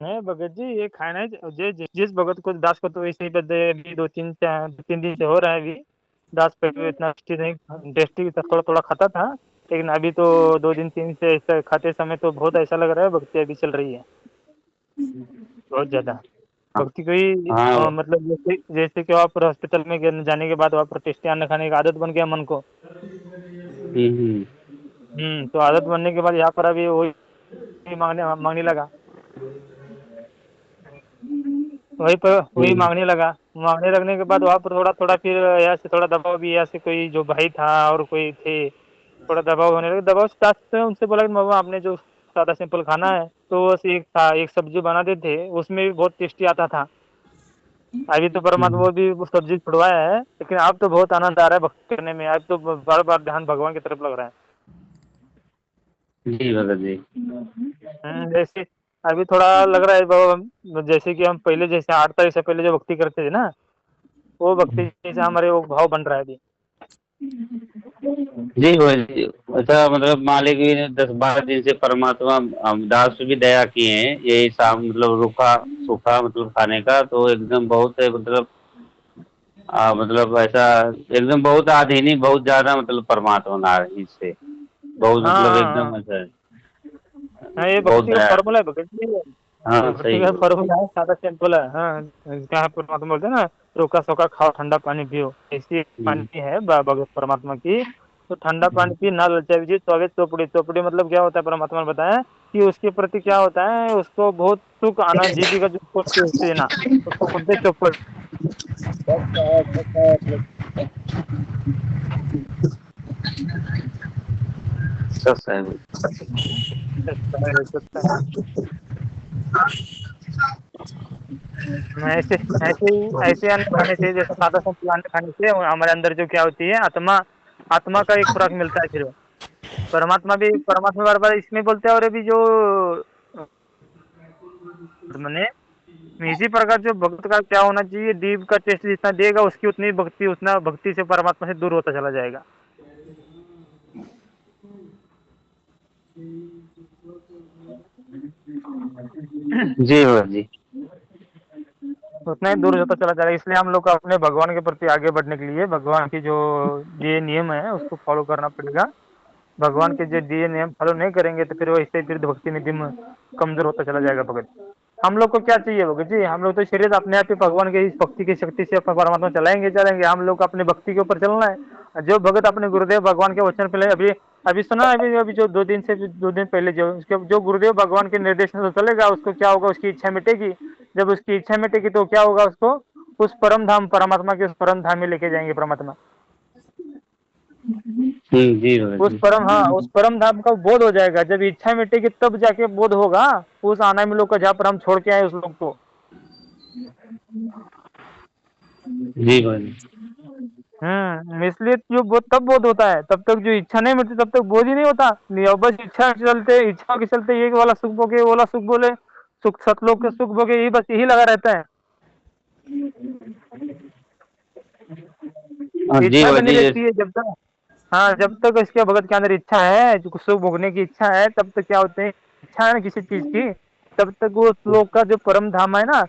नहीं भगत जी, ये खाना है जिस भगत को दास को तो वैसे ही बदले अभी 2-3 दिन से हो रहा है अभी। दास पहले इतना टेस्टी नहीं, टेस्टी थोड़ा थोड़ा खाता था, लेकिन अभी तो 2 दिन 3 से ऐसा खाते समय तो बहुत ऐसा लग रहा है भक्ति अभी चल रही है बहुत ज्यादा। भक्ति कोई हाँ। मतलब जैसे जैसे कि आप हॉस्पिटल में जाने के बाद वहाँ पर टेस्टी खाना खाने की आदत बन गया मन को। हम्म। तो आदत बनने के बाद यहाँ पर अभी वही मांगने मांगने लगा। वही हम्म। मांगने लगा। मांगने लगने के बाद वहाँ पर थोड़ा थोड़ा फिर यहाँ से थोड़ा दबाव भी, यहाँ से कोई जो भाई था और कोई थे, थोड़ा दबाव होने लगा। दबाव से से उनसे बोला कि मामा आपने जो सादा सिंपल खाना है, तो बस एक था, एक सब्जी बनाते थे उसमें भी बहुत टेस्टी आता था। अभी तो परमात्मा वो भी वो सब्जी छुड़वाया है, लेकिन अब तो बहुत आनंद आ रहा है भक्ति करने में। अब तो बार बार ध्यान भगवान की तरफ लग रहा है। जी भगत जी। जैसे अभी थोड़ा लग रहा है बाबा, जैसे कि हम पहले जैसे 8 तारीख से पहले जो भक्ति करते थे ना, वो भक्ति से हमारे वो भाव बन रहा है अभी। जी वही ऐसा मतलब मालिक भी ने 10-12 दिन से परमात्मा दास पे भी दया किए हैं, यही शाम मतलब रूखा सूखा मतलब खाने का तो एकदम बहुत है मतलब मतलब ऐसा एकदम बहुत आधीनी बहुत ज्यादा मतलब परमात्मा नारायण से बहुत हाँ मतलब हाँ एकदम हाँ। ऐसा हाँ, ये बहुत भक्ति का दया। फॉर्मूला है भगत जी। हाँ भक्ति सही का है। फॉर्मूला है, सादा सिंपल है। हाँ, क्या है परमात्मा बोलते हैं ना, रोका सोका खाओ ठंडा पानी पियो, ऐसी हम्म। पानी है भगत परमात्मा की। तो ठंडा पानी पी ना ललचाए जी, चौबे चौपड़ी चौपड़ी मतलब क्या होता है, परमात्मा ने बताया कि उसके प्रति क्या होता है, उसको बहुत सुख आना, जीवी का जो उसको टेस्ट देना, उसको बोलते हैं चौपड़। सब सही। ऐसे ऐसे अन्न खाने से, जैसे सादा संतुलन अन्न खाने से हमारे अंदर जो क्या होती है, आत्मा, आत्मा का एक खुराक मिलता है फिर। परमात्मा बार बार इसमें बोलते हैं, और अभी जो मैंने इसी प्रकार जो भक्त का क्या होना चाहिए, दीप का टेस्ट जितना देगा उसकी उतनी भक्ति, उतना भक्ति से परमात्मा से दूर होता चला जाएगा। जी भगत जी। उतना ही दूर होता चला जाएगा। इसलिए हम लोग को अपने भगवान के प्रति आगे बढ़ने के लिए भगवान की जो ये नियम है उसको फॉलो करना पड़ेगा। भगवान के जो दिए नियम फॉलो नहीं करेंगे तो फिर वो इससे फिर भक्ति में दिन कमजोर होता चला जाएगा भगत। हम लोग को क्या चाहिए भगत जी, हम लोग तो शरीर अपने आप ही भगवान के इस भक्ति की शक्ति से अपना परमात्मा चलाएंगे चलेंगे। हम लोग को अपने भक्ति के ऊपर चलना है। जो भगत अपने गुरुदेव भगवान के वचन पे अभी अभी सुना, अभी अभी जो 2 दिन पहले जो उसके जो गुरुदेव भगवान के निर्देशन से चलेगा, उसको क्या होगा, उसकी इच्छा मिटेगी। जब उसकी इच्छा मिटेगी तो क्या होगा, उसको उस परम धाम परमात्मा के उस परम धाम में लेके जाएंगे परमात्मा। जी भगत उस जी। परम, हाँ, उस परम धाम का बोध हो जाएगा। जब इच्छा मिटेगी तब जाके बोध होगा उस अनामि लोक का, जहाँ पर हम छोड़ के आए उस लोग को। जी भगत जी। इसलिए जो बोध तब बोध होता है, तब तक जो इच्छा नहीं मिलती तब तक बोध ही नहीं होता। नहीं, और बस इच्छा के चलते, इच्छा के चलते ये वाला सुख भोगे, वो वाला सुख बोले, सुख सतलोक के सुख भोगे, ये बस यही लगा रहता है। हाँ जी इच्छा भगत बनी जी रहती जैसे। है जब तक, हाँ, जब तक इसके भगत के अंदर इच्छा है, जो सुख भोगने की इच्छा है, तब तक क्या होते हैं, इच्छा है ना किसी चीज की, तब तक वो श्लोक का जो परम धाम है ना,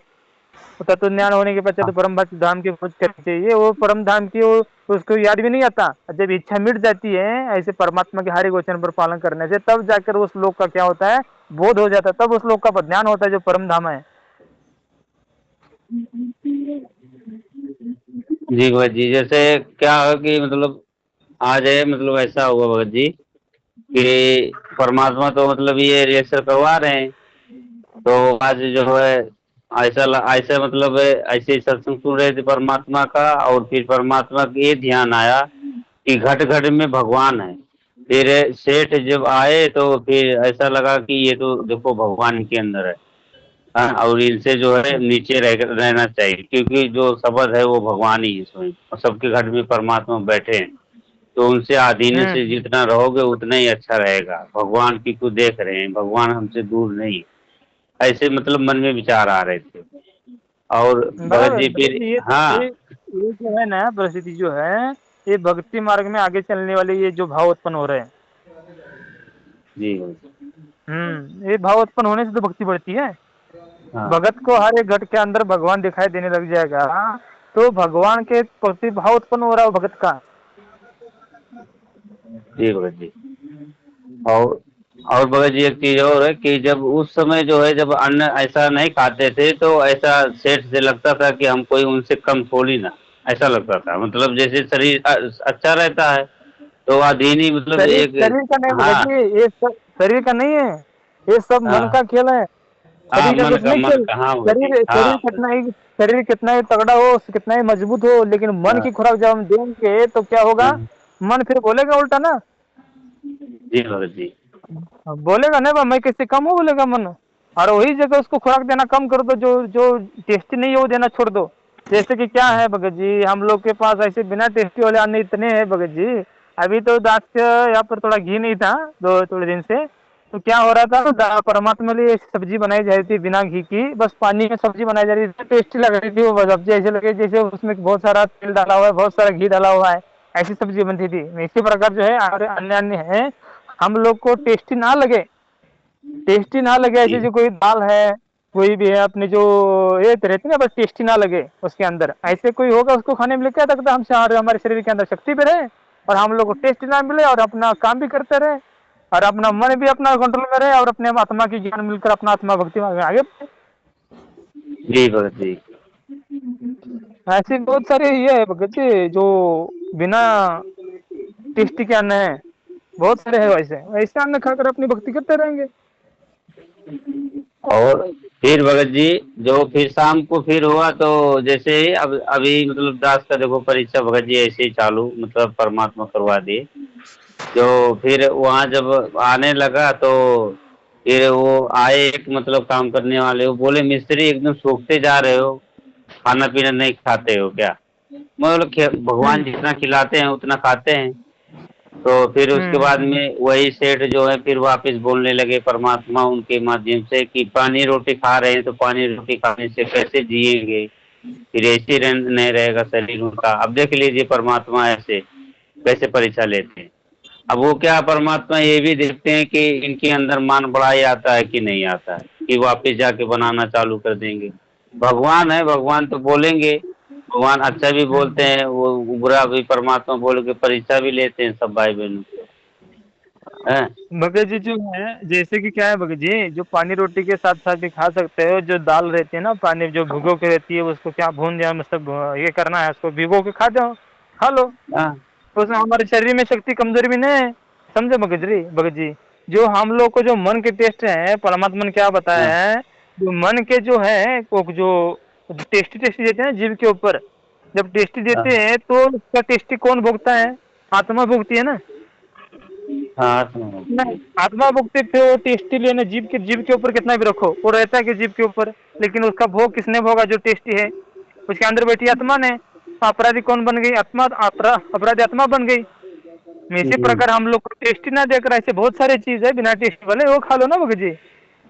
वो तत्व ज्ञान होने के पश्चात तो परम धाम की खोज करनी चाहिए। वो परम धाम की वो उसको याद भी नहीं आता। जब इच्छा मिट जाती है ऐसे परमात्मा के हर एक वचन पर पालन करने से, तब जाकर उस लोक का क्या होता है, बोध हो जाता है। तब उस लोक का ज्ञान होता है जो परम धाम है। जी भगत जी जैसे क्या है कि मतलब आज है मतलब ऐसा हुआ भगत जी कि परमात्मा तो मतलब ये रिहर्सल करवा रहे हैं तो आज जो है ऐसा मतलब ऐसे सत्संग सुन रहे थे परमात्मा का और फिर परमात्मा का ये ध्यान आया कि घट घट में भगवान है। फिर सेठ जब आए तो फिर ऐसा लगा कि ये तो देखो भगवान के अंदर है। हाँ, और इनसे जो है नीचे रहना चाहिए क्योंकि जो शब्द है वो भगवान ही है स्वयं और सबके घर में परमात्मा बैठे हैं। तो उनसे आधीन से हम्म। जितना रहोगे उतना ही अच्छा रहेगा। भगवान की को देख रहे हैं, भगवान हमसे दूर नहीं है। ऐसे मतलब मन में विचार आ रहे थे और भगत बराबर जी भगत फिर। जी, हाँ। ये जो है ना परिस्थिति जो है, ये भक्ति मार्ग में आगे चलने वाले ये जो भाव उत्पन्न हो रहे हैं। जी। ये भाव उत्पन्न होने से तो भक्ति बढ़ती है। हाँ भगत को हर एक घट के अंदर भगवान दिखाई देने लग जाएगा, तो भगवान के प्रति भाव उत्पन्न हो रहा है भगत का। जी भगत जी। और और भगत जी एक चीज और है कि जब उस समय जो है जब अन्न ऐसा नहीं खाते थे तो ऐसा सेठ से लगता था कि हम कोई उनसे कम थोड़ी ना, ऐसा लगता था। मतलब जैसे शरीर अच्छा रहता है तो अधीन ही मतलब शरीर एक। शरीर का नहीं भगत हाँ जी, ये सब शरीर का नहीं है, ये सब मन हाँ का खेल है। हाँ, शरीर का कुछ नहीं मन खेल। का, हाँ भगत जी, शरीर हाँ शरीर कितना ही शरीर कितना ही तगड़ा हो, कितना ही मजबूत हो, लेकिन मन हाँ की खुराक जब हम देंगे तो क्या होगा, हाँ। मन फिर बोलेगा उल्टा ना। जी भगत जी। बोलेगा नहीं बा मैं किससे कम हूँ, बोलेगा मन। और वही जगह उसको खुराक देना कम कर दो, जो जो टेस्टी नहीं है वो देना छोड़ दो। जैसे कि क्या है भगत जी, हम लोग के पास ऐसे बिना टेस्टी वाले अन्न इतने हैं भगत जी। अभी तो दास के यहाँ पर थोड़ा घी नहीं था, दो थोड़े दिन से। तो क्या हो रहा था, परमात्मा के लिए सब्जी बनाई जा रही थी बिना घी की, बस पानी में सब्जी बनाई जा रही थी, टेस्टी लग रही थी वो सब्जी, ऐसे लगे जैसे उसमें बहुत सारा तेल डाला हुआ है, बहुत सारा घी डाला हुआ है, ऐसी सब्जी बनती थी। इसी प्रकार जो है और अन्य अन्य है, हम लोग को टेस्टी ना लगे जी ऐसे, जो कोई दाल है, कोई भी है अपने जो ये रहती है ना, बस टेस्टी ना लगे उसके अंदर, ऐसे कोई होगा उसको खाने में क्या लगता है, हमसे हमारे शरीर के अंदर शक्ति भी रहे और हम लोग को टेस्ट ना मिले और अपना काम भी करते रहे और अपना मन भी अपना कंट्रोल में रहे और अपने आत्मा की ज्ञान मिलकर अपना आत्मा भक्ति मार्ग में आगे बढ़े। जी भगत जी। ऐसे बहुत सारे ये है भगत जी जो बिना टेस्टी के अन्न है, बहुत सारे है वैसे वैसे अन्न खाकर अपनी भक्ति करते रहेंगे। और फिर भगत जी जो फिर शाम को फिर हुआ तो जैसे अब अभी मतलब दास का देखो परीक्षा भगत जी ऐसे ही चालू मतलब परमात्मा करवा दिए। जो फिर वहाँ जब आने लगा तो फिर वो आए एक मतलब काम करने वाले, वो बोले मिस्त्री एकदम सूखते जा रहे हो, खाना पीना नहीं खाते हो क्या? मतलब भगवान हम्म जितना खिलाते हैं उतना खाते हैं। तो फिर उसके बाद हम्म में वही सेठ जो है फिर वापस बोलने लगे परमात्मा उनके माध्यम से कि पानी रोटी खा रहे हैं तो पानी रोटी खाने से कैसे जिएंगे, फिर ऐसे नहीं रहेगा शरीर उनका। अब देख लीजिए परमात्मा ऐसे कैसे परीक्षा लेते हैं। अब वो क्या परमात्मा ये भी देखते हैं कि इनके अंदर मान बढ़ाई आता है कि नहीं आता है, कि वापस जाके बनाना चालू कर देंगे। भगवान है, भगवान तो बोलेंगे, भगवान अच्छा भी बोलते हम्म। हैं, वो बुरा भी परमात्मा बोल के परीक्षा भी लेते हैं सब भाई बहनों से। हैं? भगत जी जो है, जैसे कि क्या है भगत जी, जो पानी रोटी के साथ साथ भी खा सकते हो, जो दाल रहती है ना पानी जो भिगो के रहती है, उसको क्या भून दिया मतलब ये करना है, उसको भिगो के खा दो, खा लो। हाँ तो उसमें हमारे शरीर में शक्ति कमजोरी भी नहीं है। समझे भगत जी जो हम लोग को जो मन के टेस्ट है, परमात्मा ने क्या हाँ बताया है, जो मन के जो है वो जो टेस्टी टेस्टी देते हैं जीव के ऊपर, जब टेस्टी देते हाँ हैं तो उसका टेस्टी कौन भोगता है, आत्मा भोगती है ना। हाँ समझ नहीं, गए। आत्मा भुगते थे वो टेस्टी लेने, जीव के ऊपर कितना भी रखो वो रहता है कि जीव के ऊपर, लेकिन उसका भोग किसने भोगा, जो टेस्टी है उसके अंदर बैठी आत्मा ने। तो अपराधी कौन बन गई, आत्मा, अपराधी आत्मा बन गई। इसी प्रकार हम लोग को टेस्टी ना देकर ऐसे बहुत सारे चीज है बिना टेस्टी वाले, वो खा लो ना भगत जी।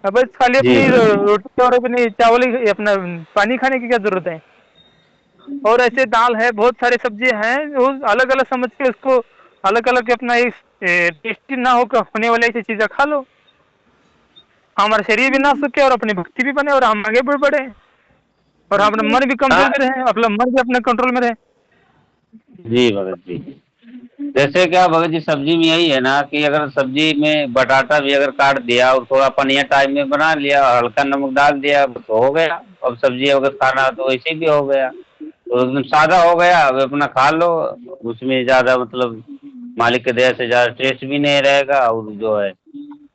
अब बस खाली जी अपनी भगत जी। रोटी और अपनी चावल अपना पानी खाने की क्या जरूरत है। और ऐसे दाल है, बहुत सारे सब्जी हैं, वो अलग अलग समझ के उसको अलग अलग अपना एक टेस्टी ना होने वाले ऐसी चीजें खा लो, हमारा शरीर भी ना सूखे और अपनी भक्ति भी बने और हम आगे भी बढ़े और अपना मन भी कमजोर हाँ भी रहे, अपना मन भी अपने कंट्रोल में रहे। जी भगत जी। जैसे क्या भगत जी सब्जी में यही है ना कि अगर सब्जी में बटाटा भी अगर काट दिया और थोड़ा पनिया टाइप में बना लिया और हल्का नमक डाल दिया तो हो गया। अब सब्जी अगर खाना तो वैसे भी हो गया, तो एकदम सादा हो गया, अब अपना खा लो। उसमें ज़्यादा मतलब मालिक के दया से ज़्यादा टेस्ट भी नहीं रहेगा। और जो है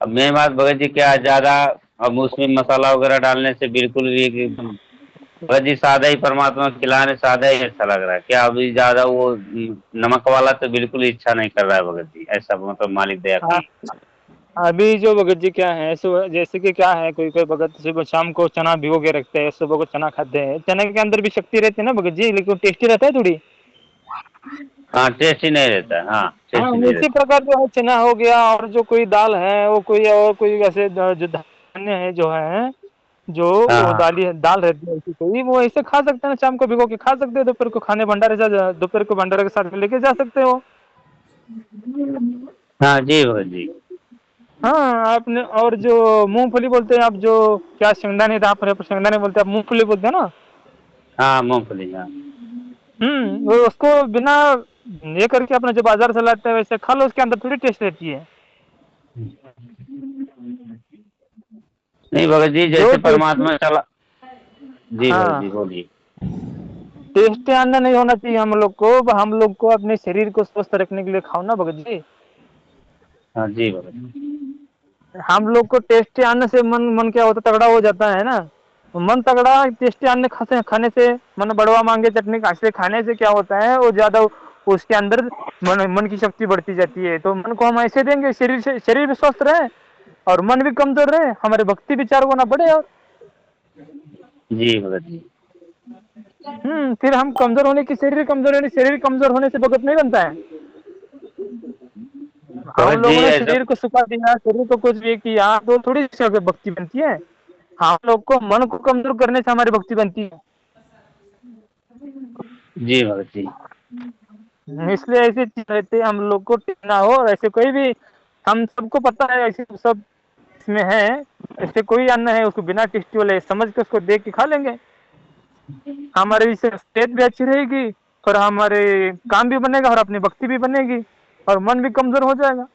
अब मेन बात भगत जी क्या है, ज़्यादा अब उसमें मसाला वगैरह डालने से बिल्कुल भी एकदम भगत जी सादा ही परमात्मा खिलाने सादा ही अच्छा लग रहा है। क्या अभी ज़्यादा वो नमक वाला तो बिल्कुल ही इच्छा नहीं कर रहा है भगत जी, ऐसा मतलब मालिक दया हाँ, की। अभी जो भगत जी क्या है, सुबह जैसे कि क्या है, कोई कोई भगत सुबह शाम को चना भिगो के रखते हैं, सुबह को चना खाते हैं, चने के अंदर भी शक्ति रहती है ना भगत जी, लेकिन वो टेस्टी रहता है थोड़ी। हाँ टेस्ट ही नहीं रहता, हाँ हाँ, टेस्ट ही नहीं इसी रहता। प्रकार जो है चना हो गया और जो कोई दाल है, वो कोई और कोई वैसे जो धान्य है जो है, जो हाँ वो हाँ दाल रहती है ऐसी कोई, वो ऐसे खा सकते हैं, शाम को भिगो के खा सकते हैं, दोपहर को खाने भंडारे दोपहर को भंडारे के साथ लेके जा सकते हो। हाँ जी भगत जी। हाँ आपने, और जो मूंगफली बोलते हैं आप, जो क्या शेंगदाने था, आप शेंगदाने बोलते हैं, आप मूंगफली बोलते हैं ना। हाँ मूंगफली हाँ। वो उसको बिना ये करके अपना जो बाजार से लाते हैं वैसे खा लो, उसके अंदर थोड़ी टेस्ट रहती है। नहीं भगत जी, जो जैसे टेस्टी, परमात्मा चला। जी भगत जी हाँ बोलिए। टेस्टी अन्न नहीं होना चाहिए हम लोग को। हम लोग को अपने शरीर को स्वस्थ रखने के लिए खाओ ना भगत जी। हाँ जी भगत जी। हम लोग को टेस्टी अन्न से मन मन क्या होता, तगड़ा हो जाता है ना। मन तगड़ा टेस्टी अन्न खाते खाने से, मन बड़वा मांगे चटनी ऐसे खाने से क्या होता है, वो ज्यादा उसके अंदर मन की शक्ति बढ़ती जाती है। तो मन को हम ऐसे देंगे, शरीर से शरीर भी स्वस्थ रहे और मन भी कमजोर रहे, हमारे भक्ति विचार को ना बढ़े। और जी भगत जी। फिर हम कमजोर होने की, शरीर कमजोर होने से भगत नहीं बनता है। हम भगत जी लोगों ने ऐसा। शरीर को सुखा दिया, शरीर को कुछ भी किया तो थोड़ी भक्ति बनती है। हम लोग को मन को कमजोर करने से हमारी भक्ति बनती है। जी भगत जी। इसलिए ऐसी चीज रहती है, हम लोग को टिकना हो। और ऐसे कोई भी, हम सबको पता है ऐसे सब इसमें है, ऐसे कोई अन्न है उसको बिना टेस्टी वाले समझ के उसको देख के खा लेंगे, हमारी सेहत भी अच्छी रहेगी और हमारे काम भी बनेगा और अपनी भक्ति भी बनेगी और मन भी कमजोर हो जाएगा।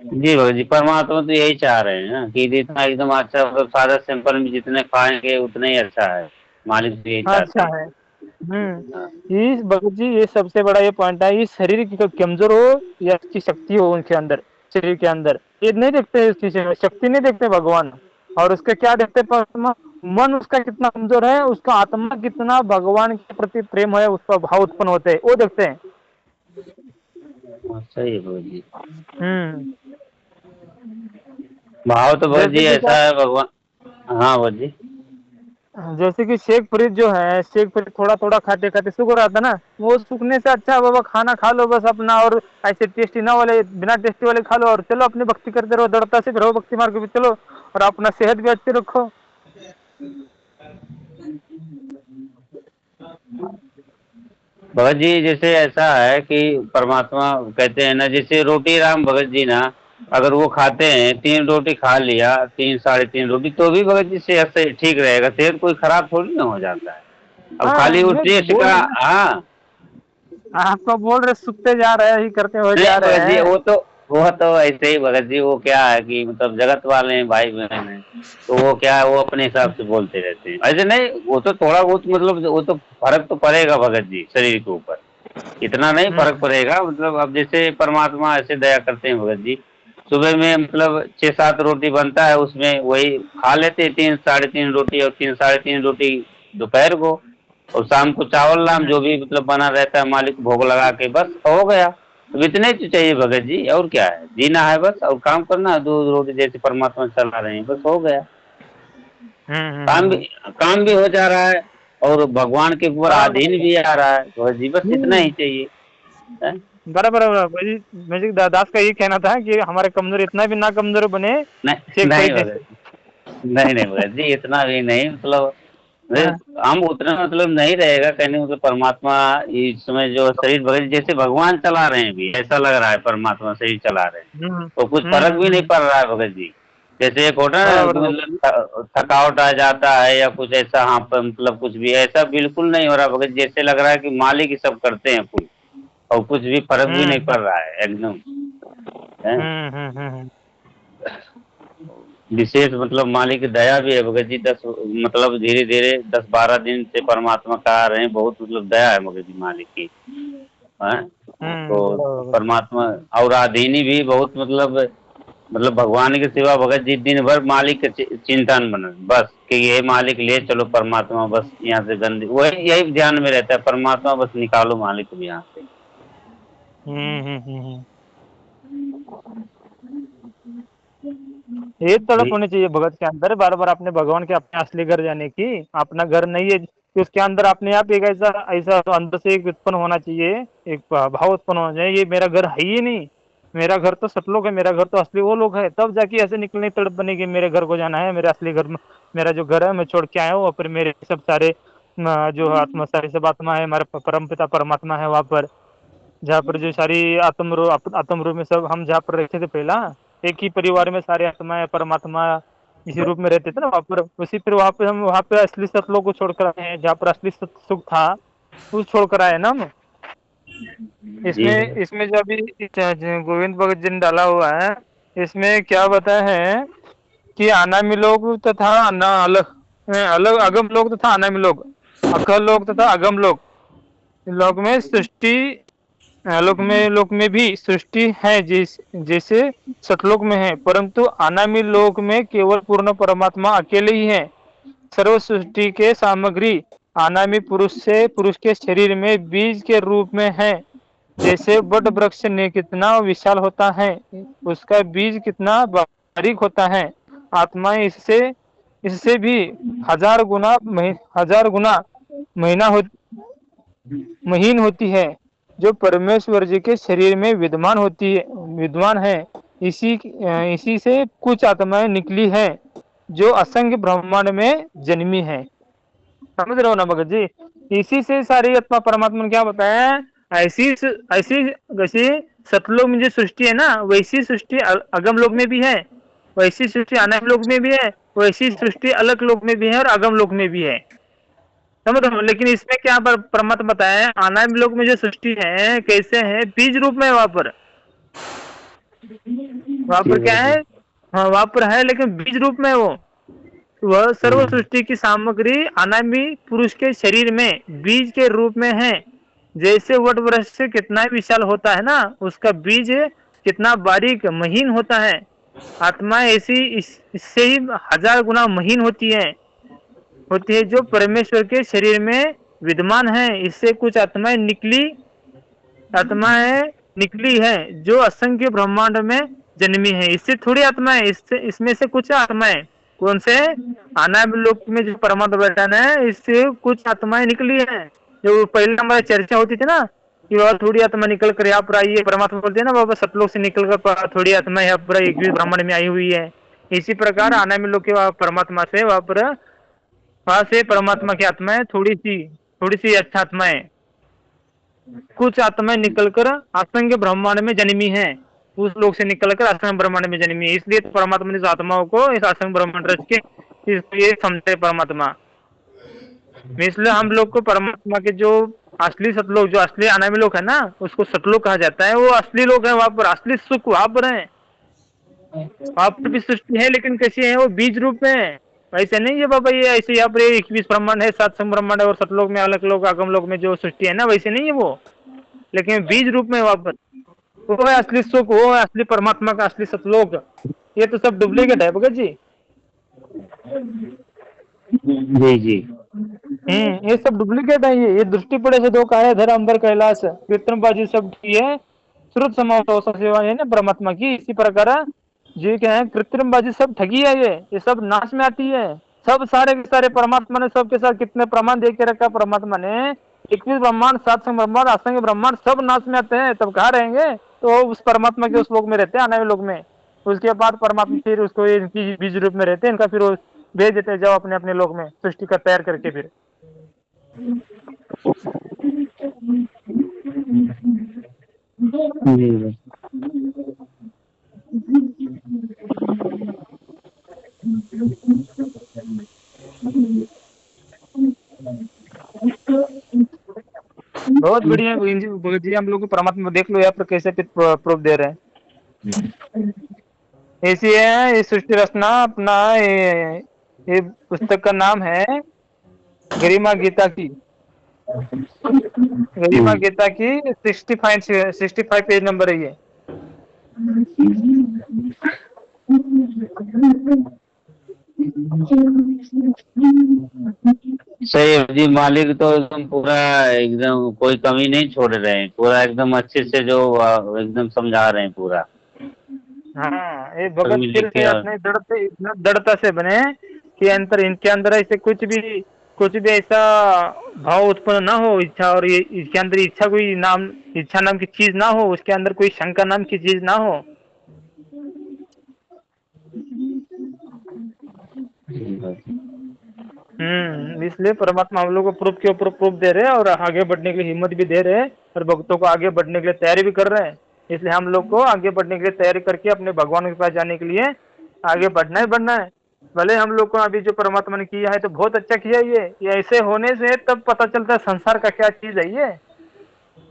जी भगत जी, परमात्मा तो यही चाह रहे हैं ना कि जितना एकदम अच्छा मतलब सादा सिंपल में जितने खाएंगे उतना ही अच्छा है। मालिक तो यही चाहते अच्छा हैं। है। हाँ। ये भगत जी ये सबसे बड़ा ये पॉइंट है, ये शरीर की कमजोर हो या उसकी शक्ति हो उनके अंदर, शरीर के अंदर ये नहीं देखते, उसकी शक्ति नहीं देखते भगवान। और उसके क्या देखते परमात्मा, मन उसका कितना कमजोर है, उसका आत्मा कितना भगवान के प्रति प्रेम है, उसका भाव उत्पन्न होते हैं, वो देखते हैं। सही है भगत जी। हम्म भाव तो भगत जैसे जी कि क्या, ऐसा है भगवान। हाँ भगत जी। जैसे कि शेख फरीद जो है, शेख फरीद थोड़ा थोड़ा खाते खाते सूख रहा था ना, वो सूखने से अच्छा है बाबा खाना खा लो बस अपना, और ऐसे टेस्टी ना वाले बिना टेस्टी वाले खा लो और चलो अपनी भक्ति करते रहो, दृढ़ता से रहो भक्ति मार्ग पे चलो और अपना सेहत भी अच्छी रखो। भगत जी जैसे ऐसा है कि परमात्मा कहते हैं ना, जैसे रोटी राम भगत जी ना, अगर वो खाते हैं 3 रोटी खा लिया, 3 साढ़े 3 रोटी तो भी भगत जी सेहत से ठीक रहेगा, सेहत कोई खराब थोड़ी ना हो जाता है। अब हाँ खाली वो मैं टेस्ट बोल का। रहे ना, हाँ। आप तो बोल रहे सूखते जा रहे हैं ही करते हुए जा नहीं रहे भगत जी, हैं। वो तो ऐसे ही भगत जी, वो क्या है कि मतलब जगत वाले हैं, भाई बहन हैं, तो वो क्या है, वो अपने हिसाब से बोलते रहते हैं। ऐसे नहीं, वो तो थोड़ा बहुत मतलब वो तो फर्क तो पड़ेगा भगत जी शरीर के ऊपर, इतना नहीं फर्क हम्म पड़ेगा। मतलब अब जैसे परमात्मा ऐसे दया करते हैं भगत जी, सुबह में मतलब 6 7 रोटी बनता है, उसमें वही खा लेते हैं 3 साढ़े 3 रोटी, और 3 साढ़े 3 रोटी दोपहर को, और शाम को चावल नाम हम्म जो भी मतलब बना रहता है मालिक भोग लगा के बस हो गया। तो इतने ही तो चाहिए भगत जी, और क्या है, जीना है बस और काम करना है, दूध रोटी जैसे परमात्मा चला रहे हैं, बस हो गया। हम्म हम्म काम भी हम्म। काम भी हो जा रहा है और भगवान के ऊपर हाँ अधीन भी आ रहा है भगत जी, बस इतना ही हम्म, चाहिए है? बराबर बराबर भाई। मुझे दास का ये कहना था कि हमारे कमजोर इतना भी ना कमजोर बने नहीं शेख नहीं फरीद भगत जैसे। जी, नहीं नहीं भगत जी, इतना भी नहीं मतलब हाँ हम उतना मतलब नहीं रहेगा कहने मतलब परमात्मा इस समय जो शरीर भगत जी जैसे भगवान चला रहे हैं, भी ऐसा लग रहा है परमात्मा शरीर चला रहे हैं, तो कुछ फर्क भी नहीं हम्म। पड़ रहा है भगत जी। जैसे एक होता है ना बराबर कि बराबर। मतलब थकावट आ जाता है या कुछ ऐसा, हाँ पर मतलब कुछ भी ऐसा बिल्कुल नहीं हो रहा भगत जी, जैसे लग रहा है कि मालिक ही सब करते हैं कुछ, और कुछ भी फर्क भी नहीं हम्म पड़ रहा है एकदम है। हम्म। विशेष मतलब मालिक की दया भी है भगत जी, 10 मतलब धीरे धीरे 10 12 दिन से परमात्मा करा रहे हैं, बहुत मतलब दया है भगत जी मालिक की है। तो बराबर। परमात्मा और आदीनी भी बहुत मतलब भगवान के सिवा भगत जी दिन भर मालिक के चिंतन बने बस कि ये मालिक ले चलो, परमात्मा बस यहाँ से गंदी वही यही ध्यान में रहता है, परमात्मा बस निकालो मालिक को यहाँ से। हम्म। ये तड़प जी होनी चाहिए भगत के अंदर, बार बार अपने भगवान के अपने असली घर जाने की। अपना घर नहीं है कि उसके अंदर अपने आप एक ऐसा ऐसा तो अंदर से एक उत्पन्न होना चाहिए, एक भाव उत्पन्न होना चाहिए, ये मेरा घर है ही नहीं, मेरा घर तो सतलोक है, मेरा घर तो असली वो लोग है, तब जाके ऐसे निकलने तड़प बनेगी मेरे घर को जाना है, मेरे असली घर में मेरा जो घर है मैं छोड़ के आया हूँ, और फिर मेरे सब सारे जो आत्मा सारी सब आत्मा है, हमारे परम पिता परमात्मा है वहाँ पर। जहाँ पर जो सारी आत्म रूप में सब हम जहाँ पर रहते थे पहला, एक ही परिवार में सारे आत्माएं परमात्मा इसी रूप में रहते थे ना वहाँ पर, उसी फिर वहाँ पे असली सतलोक को छोड़कर आए हैं, जहाँ पर असली सुख था वो छोड़कर आए ना हम। जी इसमें इसमें जो अभी गोविंद भगत जी ने डाला हुआ है, इसमें क्या बताया है कि अनामी लोग तथा अलग अलग अगम लोग तथा अनामी लोग, अकल लोग तथा अगम लोग, लोक में सृष्टि लोक में भी सृष्टि है जैसे सतलोक में है, परंतु अनामी लोक में केवल पूर्ण परमात्मा अकेले ही है। सर्व सृष्टि के सामग्री अनामी पुरुष के शरीर में बीज के रूप में है। जैसे वट वृक्ष ने कितना विशाल होता है, उसका बीज कितना बारीक होता है, आत्मा इससे इससे भी हजार गुना महीना हो महीन होती है, जो परमेश्वर जी के शरीर में विद्वान है। इसी से कुछ आत्माएं निकली है जो असंख्य ब्रह्मांड में जन्मी है। समझ रहे हो ना भगत जी? इसी से सारी आत्मा परमात्मा ने क्या बताया है, ऐसी ऐसी जैसी सतलोक में जो सृष्टि है ना, वैसी सृष्टि अगम लोक में भी है, वैसी सृष्टि अनागम लोक में भी है, वैसी सृष्टि अलग लोक में भी है और अगम लोक में भी है। समझ रहे हो? लेकिन इसमें क्या परमात्मा बताया है, अनागम लोक में जो सृष्टि है कैसे है, बीज रूप में वहां पर क्या है, हाँ वहां पर है लेकिन बीज रूप में वह सर्व सृष्टि की सामग्री अनामी पुरुष के शरीर में बीज के रूप में है। जैसे वट वृक्ष से कितना विशाल होता है ना, उसका बीज कितना बारीक महीन होता है, आत्मा ऐसी इससे ही हजार गुना महीन होती है जो परमेश्वर के शरीर में विद्यमान है। इससे कुछ आत्माएं निकली है जो असंख्य ब्रह्मांड में जन्मी है। इससे थोड़ी आत्माएं, इसमें से कुछ आत्माएं, कौन से अनागम लोक में जो परमात्मा बैठा है, इससे कुछ आत्माएं निकली हैं। जो पहले हमारी चर्चा होती थी ना कि बाबा थोड़ी आत्मा निकल कर यहाँ पर आई है, परमात्मा बोलते हैं ना बाबा सतलोक से निकल कर थोड़ी आत्मा यहाँ पर 21 ब्रह्मांड में आई हुई है। इसी प्रकार अनागम लोक के परमात्मा से वहां से परमात्मा की आत्माएं थोड़ी सी अच्छा आत्माएं, कुछ आत्माएं निकलकर असंख्य ब्रह्मांड में जन्मी है, उस लोक से निकलकर असंख्य ब्रह्मांड में जन्मी है। इसलिए तो परमात्मा ने इस आत्माओं को इस असंख्य ब्रह्मांड रच के ये समझे परमात्मा। इसलिए हम लोग को परमात्मा के जो असली सतलोक, जो असली अनामी लोक है ना, उसको सतलोक कहा जाता है। वो असली लोक है, वहां पर असली सुख वहां पर है, वहां पर भी सृष्टि है लेकिन कैसी है, वो बीज रूप में है। ऐसे नहीं है बाबा ये ऐसे यहाँ पर 21 ब्रह्मांड है, 7 ब्रह्मांड है और सतलोक में अलग लोग अगम लोक में जो सृष्टि है ना, वैसे नहीं है वो, लेकिन बीज रूप में वहां पर वो है असली सुख, वो है असली परमात्मा का असली सतलोक। ये तो सब डुप्लीकेट है भगत जी। जी जी ये सब डुप्लीकेट है। ये दृष्टि पड़े से दो कार्य धर अंबर कैलाश, कृत्रिमबाजी सब की है, श्रुत समावत सेवा है ना परमात्मा की। इसी प्रकार जी क्या है, कृत्रिमबाजी सब ठगी है, ये सब नाश में आती है। सब सारे के सारे परमात्मा ने सबके साथ कितने प्रमाण दे के रखा परमात्मा ने, 21 ब्रह्मांड, 7 ब्रह्मांड, असंख्य ब्रह्मांड सब नाश में आते हैं, तब कहाँ रहेंगे? तो उस परमात्मा के उस लोक में रहते हैं, अनामी लोक में। उसके बाद परमात्मा फिर उसको इनकी बीज रूप में रहते हैं, इनका फिर भेज देते हैं, जाओ अपने अपने लोक में सृष्टि का तैयार करके। फिर जी बहुत बढ़िया भगत जी, हम लोग को परमात्मा देख लो यहाँ पर कैसे प्रूफ दे रहे हैं। ऐसी है ये सृष्टि रचना अपना, ये पुस्तक का नाम है गरिमा गीता की। गरिमा गीता की 65 पेज नंबर है ये। सही है जी। मालिक तो एकदम पूरा एकदम कोई कमी नहीं छोड़ रहे हैं, पूरा एकदम अच्छे से जो एकदम समझा रहे हैं पूरा। हाँ, ये भगत कमी फिर लिख के से अपने इतना दृढ़ता से बने कि इनके अंदर ऐसे कुछ भी ऐसा भाव उत्पन्न ना हो, इच्छा, और ये इसके अंदर इच्छा नाम की चीज ना हो, उसके अंदर कोई शंका नाम की चीज ना हो। इसलिए परमात्मा हम लोग को प्रूफ के ऊपर प्रूफ दे रहे हैं और आगे बढ़ने के लिए हिम्मत भी दे रहे हैं और भक्तों को आगे बढ़ने के लिए तैयारी भी कर रहे हैं। इसलिए हम लोग को आगे बढ़ने के लिए तैयारी करके अपने भगवान के पास जाने के लिए आगे बढ़ना ही बढ़ना है। भले हम लोग को अभी जो परमात्मा ने किया है तो बहुत अच्छा किया ये ऐसे होने से तब पता चलता है संसार का क्या चीज है ये।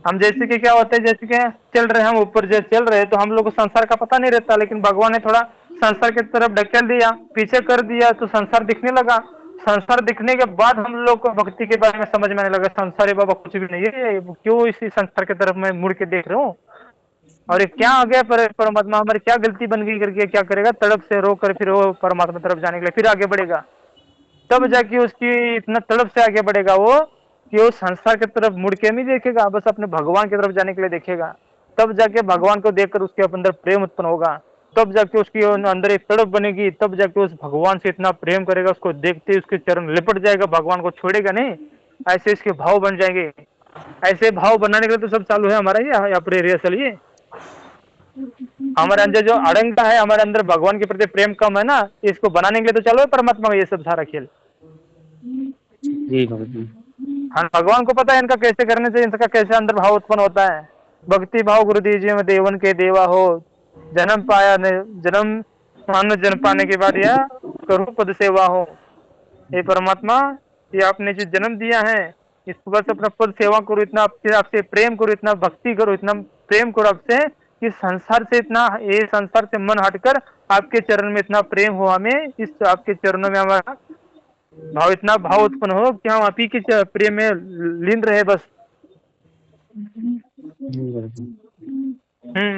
हम जैसे कि क्या होता है, जैसे कि चल रहे हम ऊपर जो चल रहे तो हम लोग को संसार का पता नहीं रहता, लेकिन भगवान ने थोड़ा संसार की तरफ ढकेल दिया, पीछे कर दिया तो संसार दिखने लगा। संसार दिखने के बाद हम लोग को भक्ति के बारे में समझ में आने लगा, संसार ये बाबा कुछ भी नहीं है, ये क्यों इसी संसार की तरफ मैं मुड़ के देख रहा हूँ और ये क्या आ गया परमात्मा हमारी क्या गलती बन गई करके क्या करेगा, तड़प से रो कर फिर वो परमात्मा तरफ जाने के लिए फिर आगे बढ़ेगा। तब जाके उसकी इतना तड़प से आगे बढ़ेगा वो कि वो संसार की तरफ मुड़ के नहीं देखेगा, बस अपने भगवान की तरफ जाने के लिए देखेगा। तब जाके भगवान को देखकर उसके अंदर प्रेम उत्पन्न होगा, तब जाके उसके अंदर एक तड़प बनेगी, तब जाके उस भगवान से इतना प्रेम करेगा, उसको देखते ही उसके चरण लिपट जाएगा, भगवान को छोड़ेगा नहीं। ऐसे इसके भाव बन जाएंगे। ऐसे भाव बनाने के लिए तो सब चालू है हमारा ये यहाँ पर रिहर्सल। ये हमारे अंदर जो अड़ंगा है, हमारे अंदर भगवान के प्रति प्रेम कम है ना, इसको बनाने के लिए तो चालू है परमात्मा का ये सब सारा खेल। जी भगत जी। हाँ, भगवान को पता है इनका कैसे करने से इनका कैसे अंदर भाव उत्पन्न होता है। भक्ति भाव गुरु दीजिए में देवन के देवा हो, जन्म पाया ने जन्म मानो जन्म पाने के बाद यह करूँ पद सेवा हो। ये परमात्मा, ये आपने जो जन्म दिया है इसको बस अपना पद सेवा करो, इतना आपसे प्रेम करो, इतना भक्ति करो, इतना प्रेम करो आपसे कि संसार से इतना, ये संसार से मन हटकर आपके चरण में इतना प्रेम हो, हमें इस आपके चरणों में हमारा भाव इतना भाव उत्पन्न हो कि हम आप ही के प्रेम में लीन रहे बस।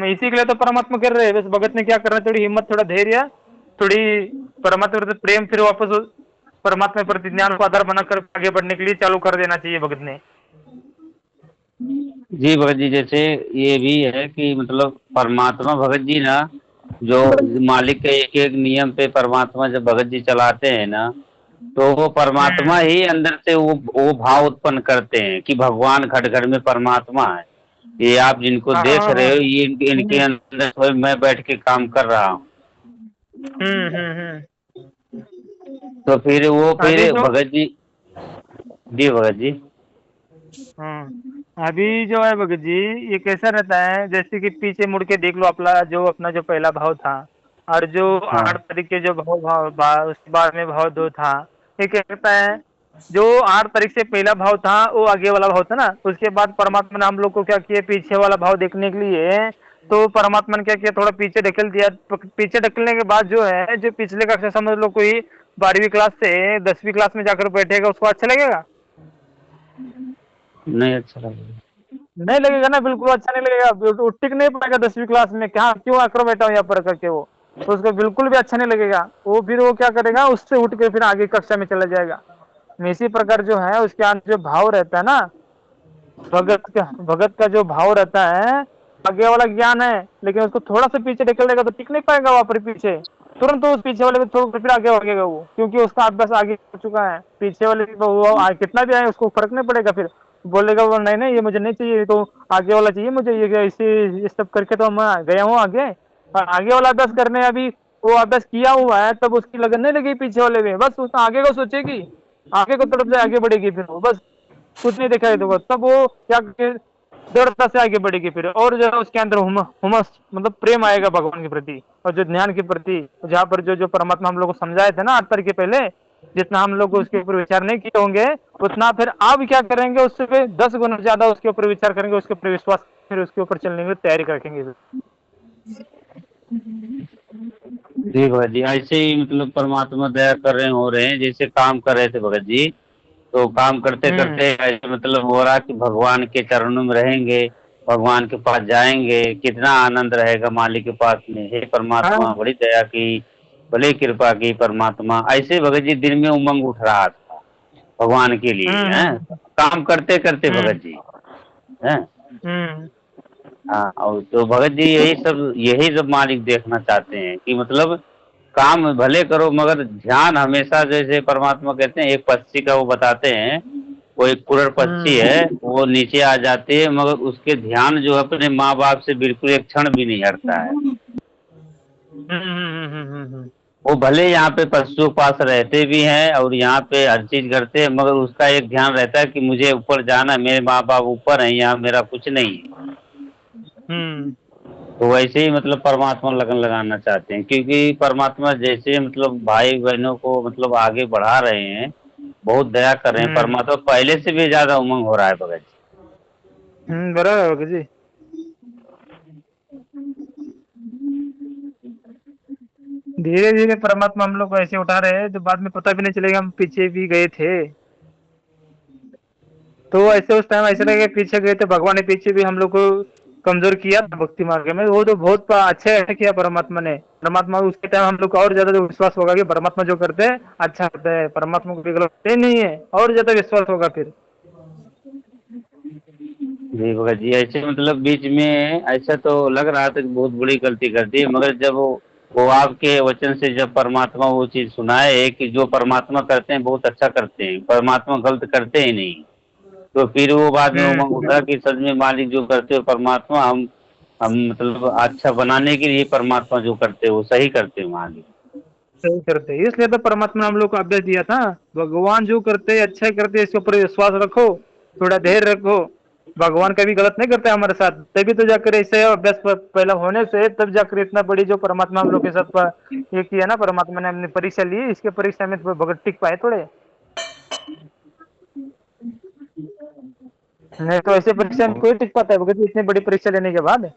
इसी के लिए तो परमात्मा कर रहे हैं। बस भगत ने क्या करना है, थोड़ी हिम्मत, थोड़ा धैर्य, थोड़ी परमात्मा प्रति प्रेम, फिर वापस परमात्मा प्रति ज्ञान को आधार बनाकर आगे बढ़ने के लिए चालू कर देना चाहिए भगत ने। जी भगत जी, जैसे ये भी है कि मतलब परमात्मा भगत जी ना, जो मालिक के एक एक नियम पे परमात्मा जब भगत जी चलाते हैं ना, तो वो परमात्मा ही अंदर से वो भाव उत्पन्न करते हैं कि भगवान घट घर में परमात्मा है। ये आप जिनको देख रहे हो ये इनके अंदर मैं बैठ के काम कर रहा हूँ। तो फिर वो फिर भगत जी, जी भगत जी। अभी जो है भगत जी, ये कैसा रहता है, जैसे कि पीछे मुड़ के देख लो अपना जो पहला भाव था और जो 8 तारीख के जो भाव उसके बाद में भाव 2 था, ये क्या कहता है, जो 8 तारीख से पहला भाव था वो आगे वाला भाव था ना, उसके बाद परमात्मा ने हम लोग को क्या किया, पीछे वाला भाव देखने के लिए तो परमात्मा ने क्या किया, थोड़ा पीछे ढकेल दिया। पीछे ढकेलने के बाद जो है, जो पिछले कक्षा समझ लो कोई 12वीं क्लास से 10वीं क्लास में जाकर बैठेगा, उसको अच्छा लगेगा? नहीं अच्छा लगेगा, नहीं लगेगा ना, बिल्कुल अच्छा नहीं लगेगा। टिक नहीं पाएगा 10वीं क्लास में, क्या क्यों आकर बैठा हूँ यहाँ पर करके, वो तो उसको बिल्कुल भी अच्छा नहीं लगेगा। वो फिर वो क्या करेगा, उससे उठ के फिर आगे कक्षा में चला जाएगा। इसी प्रकार जो है उसके अंदर जो भाव रहता है ना, भगत का जो भाव रहता है, आगे वाला ज्ञान है, लेकिन उसको थोड़ा सा पीछे ढकेल देगा तो टिक नहीं पाएगा वहां पर पीछे, तुरंत उस पीछे वाले को फिर आगे भागेगा वो, क्योंकि उसका अभ्यास आगे हो चुका है। पीछे वाले वो कितना भी आए उसको फर्क नहीं पड़ेगा, फिर बोलेगा वो नहीं नहीं ये मुझे नहीं चाहिए, तो आगे वाला चाहिए मुझे, ये इसे सब करके तो मैं गया हूँ आगे। और आगे वाला अभ्यास करने अभी वो अभ्यास किया हुआ है, तब उसकी लगन नहीं लगी पीछे वाले में, बस उसने आगे को सोचेगी, आगे को तरफ से आगे बढ़ेगी, फिर वो बस कुछ नहीं दिखाई देगा, तब वो क्या दृढ़ता से आगे बढ़ेगी फिर, और जो है उसके अंदर हुमस मतलब प्रेम आएगा भगवान के प्रति और जो ज्ञान के प्रति, जहाँ पर जो परमात्मा हम लोग को समझाए थे ना 8 तारीख के पहले, जितना हम लोग उसके ऊपर विचार नहीं किए होंगे, उतना फिर आप क्या करेंगे, उससे फिर 10 गुना ज्यादा उसके ऊपर विचार करेंगे, उसके ऊपर विश्वास, फिर उसके ऊपर चलने की तैयारी रखेंगे। जी भगत जी, ऐसे ही मतलब परमात्मा दया कर रहे हो रहे हैं, जैसे काम कर रहे थे भगत जी, तो काम करते करते ऐसे मतलब हो रहा कि भगवान के चरणों में रहेंगे, भगवान के पास जाएंगे, कितना आनंद रहेगा मालिक के पास में। हे परमात्मा बड़ी दया की, बड़ी कृपा की परमात्मा। ऐसे भगत जी दिन में उमंग उठ रहा था भगवान के लिए, हैं काम करते करते भगत जी, हैं। हाँ, और तो भगत जी यही सब मालिक देखना चाहते हैं कि मतलब काम भले करो मगर ध्यान हमेशा, जैसे परमात्मा कहते हैं, एक पक्षी का वो बताते हैं, वो एक कुरर पक्षी है, वो नीचे आ जाती है मगर उसके ध्यान जो है अपने माँ बाप से बिल्कुल एक क्षण भी नहीं हटता है। वो भले यहाँ पे पशुओं के पास रहते भी हैं और यहाँ पे हर चीज करते हैं, मगर उसका एक ध्यान रहता है कि मुझे ऊपर जाना है, मेरे माँ बाप ऊपर हैं, यहाँ मेरा कुछ नहीं है। हम्म। तो वैसे ही मतलब परमात्मा लगन लगाना चाहते हैं, क्योंकि परमात्मा जैसे मतलब भाई बहनों को मतलब आगे बढ़ा रहे हैं, बहुत दया कर रहे हैं। हम्म। परमात्मा पहले से भी ज्यादा उमंग हो रहा है भगत बराबर है भगत जी। धीरे धीरे परमात्मा हम लोग को ऐसे उठा रहे हैं जो बाद में पता भी नहीं चलेगा हम पीछे भी गए थे। तो ऐसे उस टाइम ऐसे लगे पीछे गए थे, भगवान ने पीछे भी हम लोग को कमजोर किया था भक्ति मार्ग में। वो तो बहुत अच्छा किया परमात्मा ने। परमात्मा उसके टाइम हम लोग को और ज्यादा विश्वास होगा कि परमात्मा जो करते हैं अच्छा करते हैं, परमात्मा को गलत करते नहीं है, और ज्यादा विश्वास होगा फिर। जी। भगत जी ऐसे मतलब बीच में ऐसा तो लग रहा था कि बहुत बड़ी गलती कर दी, मगर जब वो आपके वचन से जब परमात्मा वो चीज सुनाए है कि जो परमात्मा करते हैं बहुत अच्छा करते हैं, परमात्मा गलत करते ही नहीं, तो फिर वो बाद में उमंग हम्म। उठा कि सच में मालिक जो करते हो परमात्मा, हम मतलब अच्छा बनाने के लिए परमात्मा जो करते हो वो सही करते हो मालिक। सही करते हैं, इसलिए तो परमात्मा ने हम लोग को अभ्यास दिया था। भगवान जो करते हैं अच्छा करते हैं, इसके ऊपर विश्वास रखो, थोड़ा धैर्य रखो। भगवान कभी गलत नहीं करते हमारे साथ, तभी तो जाकर ऐसे अभ्यास पहला होने से तब जाकर इतना बड़ी जो परमात्मा हम लोग के साथ ये किया ना, परमात्मा ने हमने परीक्षा ली, इसके परीक्षा में तो भगत टिक पाए थोड़े। नहीं तो ऐसे परीक्षा में कोई टिक पाता है भगत जी, इतनी बड़ी परीक्षा लेने के बाद।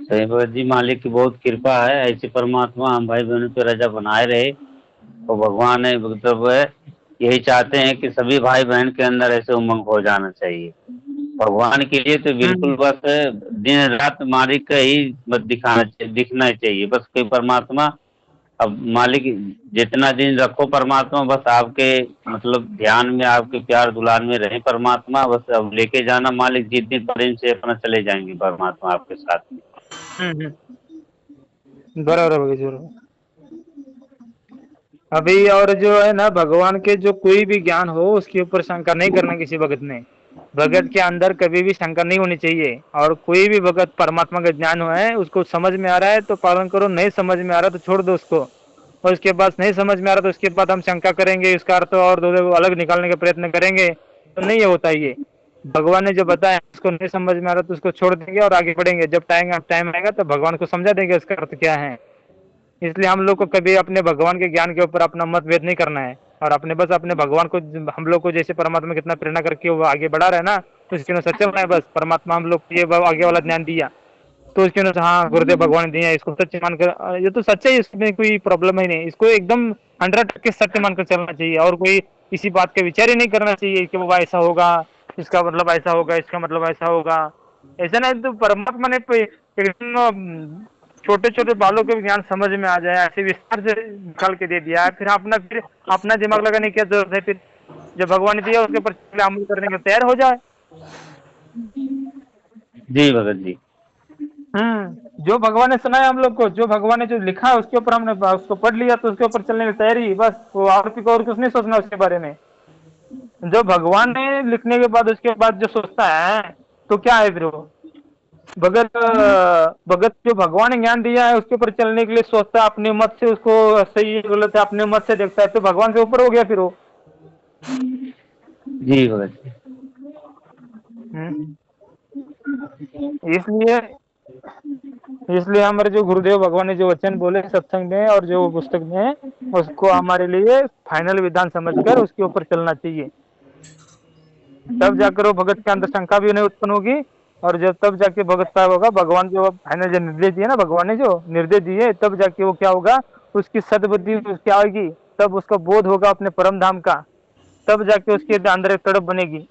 सही भगत जी, मालिक की बहुत कृपा है, ऐसे परमात्मा हम भाई बहनों पे रजा बनाए रहे। और भगवान है मतलब यही चाहते हैं कि सभी भाई बहन के अंदर ऐसे उमंग हो जाना चाहिए। भगवान के लिए तो बिल्कुल हम्म। बस दिन रात मालिक का ही बस दिखना चाहिए, बस कोई परमात्मा। अब मालिक जितना दिन रखो परमात्मा, बस आपके मतलब ध्यान में आपके प्यार दुलार में रहे परमात्मा, बस अब लेके जाना मालिक, जितनी प्रेम से अपना चले जाएंगे परमात्मा आपके साथ में। हम्म। बराबर है भगत जी, बराबर। अभी और जो है ना, भगवान के जो कोई भी ज्ञान हो उसके ऊपर शंका नहीं करना किसी भगत ने। भगत के अंदर कभी भी शंका नहीं होनी चाहिए। और कोई भी भगत परमात्मा का ज्ञान हुआ है उसको समझ में आ रहा है तो पालन करो, नहीं समझ में आ रहा तो छोड़ दो उसको। और उसके बाद नहीं समझ में आ रहा तो उसके बाद हम शंका करेंगे, उसका अर्थ और दो अलग निकालने का प्रयत्न करेंगे तो नहीं होता ये। भगवान ने जो बताया उसको नहीं समझ में आ रहा तो उसको छोड़ देंगे और आगे बढ़ेंगे। जब टाइम आएगा तो भगवान को समझा देंगे उसका अर्थ क्या है। इसलिए हम लोग को कभी अपने भगवान के ज्ञान के ऊपर अपना मतभेद नहीं करना है। और अपने बस अपने भगवान को, हम लोग को जैसे परमात्मा कितना प्रेरणा करके वो आगे बढ़ा रहा है ना, तो इसके अनुसार चलना है। बस परमात्मा हम लोग को ये आगे वाला ज्ञान दिया तो इसके अनुसार हाँ गुरुदेव भगवान ने दिया, इसको सत्य मानकर, ये तो सच्चा ही, इसमें कोई प्रॉब्लम ही नहीं। इसको एकदम 100% सत्य मानकर चलना चाहिए और कोई इसी बात का विचार ही नहीं करना चाहिए कि बाबा ऐसा होगा, इसका मतलब ऐसा होगा, इसका मतलब ऐसा होगा। ऐसा नहीं तो परमात्मा ने एकदम छोटे छोटे बालों के भी ज्ञान समझ में आ जाए ऐसे विस्तार से निकाल के दे दिया है। फिर अपना दिमाग लगाने की क्या जरूरत है। फिर जो भगवान ने दिया उसके ऊपर अमल करने के तैयार हो जाए। जी भगत जी। जो भगवान ने सुनाया हम लोग को, जो भगवान ने जो लिखा है उसके ऊपर हमने उसको पढ़ लिया तो उसके ऊपर चलने की तैयारी, बस वो और कुछ नहीं सोचना उसके बारे में। जो भगवान ने लिखने के बाद उसके बाद जो सोचता है तो क्या है फिर वो भगत। भगत जो भगवान ने ज्ञान दिया है उसके ऊपर चलने के लिए सोचता है, अपने मत से उसको सही है गलत है अपने मत से देखता है तो भगवान से ऊपर हो गया फिर वो। जी भगत जी। हम्म। इसलिए इसलिए हमारे जो गुरुदेव भगवान ने जो वचन बोले सत्संग में और जो पुस्तक में, उसको हमारे लिए फाइनल विधान समझकर उसके ऊपर चलना चाहिए। तब जाकर वो भगत के अंदर शंका भी नहीं उत्पन्न होगी। और जब तब जाके भगत साहब होगा, भगवान जो फाइनल जो निर्देश दिए ना, भगवान ने जो निर्देश दिए तब जाके वो क्या होगा, उसकी सद्बुद्धि उसकी आएगी, तब उसका बोध होगा अपने परम धाम का, तब जाके उसके अंदर एक तड़प बनेगी।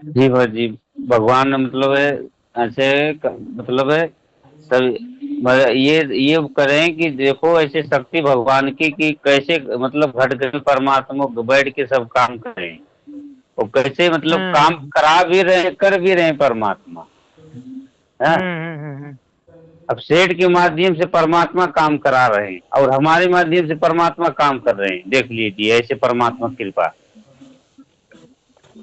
जी भगत जी। भगवान मतलब है ऐसे मतलब है सब ये करें कि देखो ऐसे शक्ति भगवान की कि कैसे मतलब घट घट परमात्मा को बैठ के सब काम करें, और कैसे मतलब काम हम्म। करा भी रहे कर भी रहे परमात्मा है। हम्म। अब सेठ के माध्यम से परमात्मा काम करा रहे हैं और हमारे माध्यम से परमात्मा काम कर रहे हैं, देख लीजिए ऐसे परमात्मा कृपा।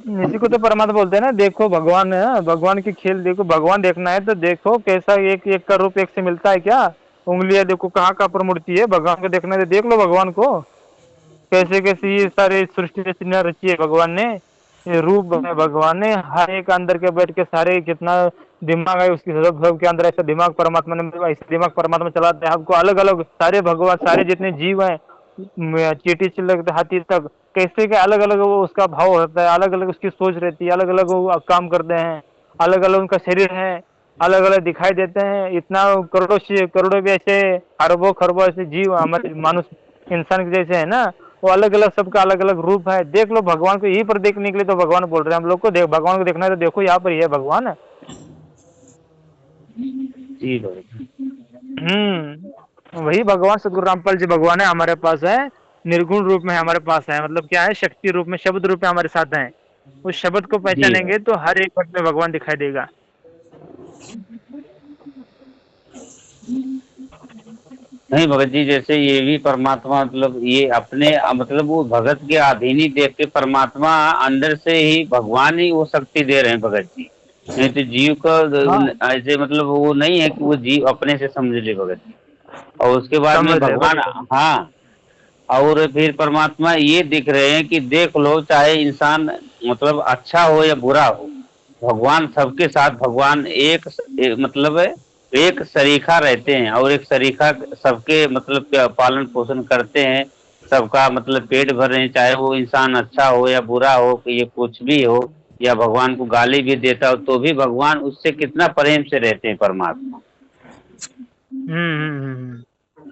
इसी को तो परमात्मा बोलते हैं ना। देखो भगवान है, भगवान की खेल देखो, भगवान देखना है तो देखो कैसा एक एक का रूप एक से मिलता है क्या। उंगलियां देखो कहाँ कहाँ पर मुड़ती है, भगवान को देखना है तो देख लो भगवान को। कैसे कैसे ये सारे सृष्टि रचना रची है भगवान ने, ये रूप बनाए भगवान ने, हर एक अंदर के बैठ के सारे कितना दिमाग है उसकी, सब के अंदर ऐसा दिमाग परमात्मा ने, ऐसा दिमाग परमात्मा चलाते हैं। आपको अलग अलग सारे भगवान, सारे जितने जीव हैं, चींटी से लेकर हाथी तक, कैसे के अलग अलग वो उसका भाव होता है, अलग अलग उसकी सोच रहती है, अलग अलग वो काम करते हैं, अलग अलग उनका शरीर है, अलग अलग दिखाई देते हैं। इतना करोड़ों से करोड़ों भी ऐसे, अरबों खरबों ऐसे जीव हमारे मानुष इंसान के जैसे है ना, वो अलग अलग सबका अलग अलग रूप है। देख लो भगवान को, यहीं पर देखने के लिए तो भगवान बोल रहे हैं हम लोग को। देख भगवान को देखना है तो देखो यहाँ पर ही है भगवान। जी भगत वही भगवान सदगुरु रामपाल जी भगवान है, हमारे पास है, निर्गुण रूप में हमारे पास है। मतलब क्या है, शक्ति रूप में, शब्द रूप में हमारे साथ है। उस शब्द को जी पहचानेंगे तो हर एक वक्त में भगवान दिखाई देगा। नहीं भगत जी, जैसे ये भी परमात्मा मतलब ये अपने मतलब वो भगत के अधीन ही देख के परमात्मा अंदर से ही भगवान ही वो शक्ति दे रहे हैं भगत जी। नहीं तो जीव का हाँ ऐसे मतलब वो नहीं है कि वो जीव अपने से समझ ले भगत जी। और उसके बाद में समझ रहे भगवान, बरोबर। हाँ, और फिर परमात्मा ये दिख रहे हैं कि देख लो चाहे इंसान मतलब अच्छा हो या बुरा हो, भगवान सबके साथ, भगवान मतलब एक सरीखा रहते हैं और एक सरीखा सबके मतलब पालन पोषण करते हैं। सबका मतलब पेट भर रहे हैं, चाहे वो इंसान अच्छा हो या बुरा हो, कि ये कुछ भी हो, या भगवान को गाली भी देता हो तो भी भगवान उससे कितना प्रेम से रहते हैं परमात्मा। हम्म।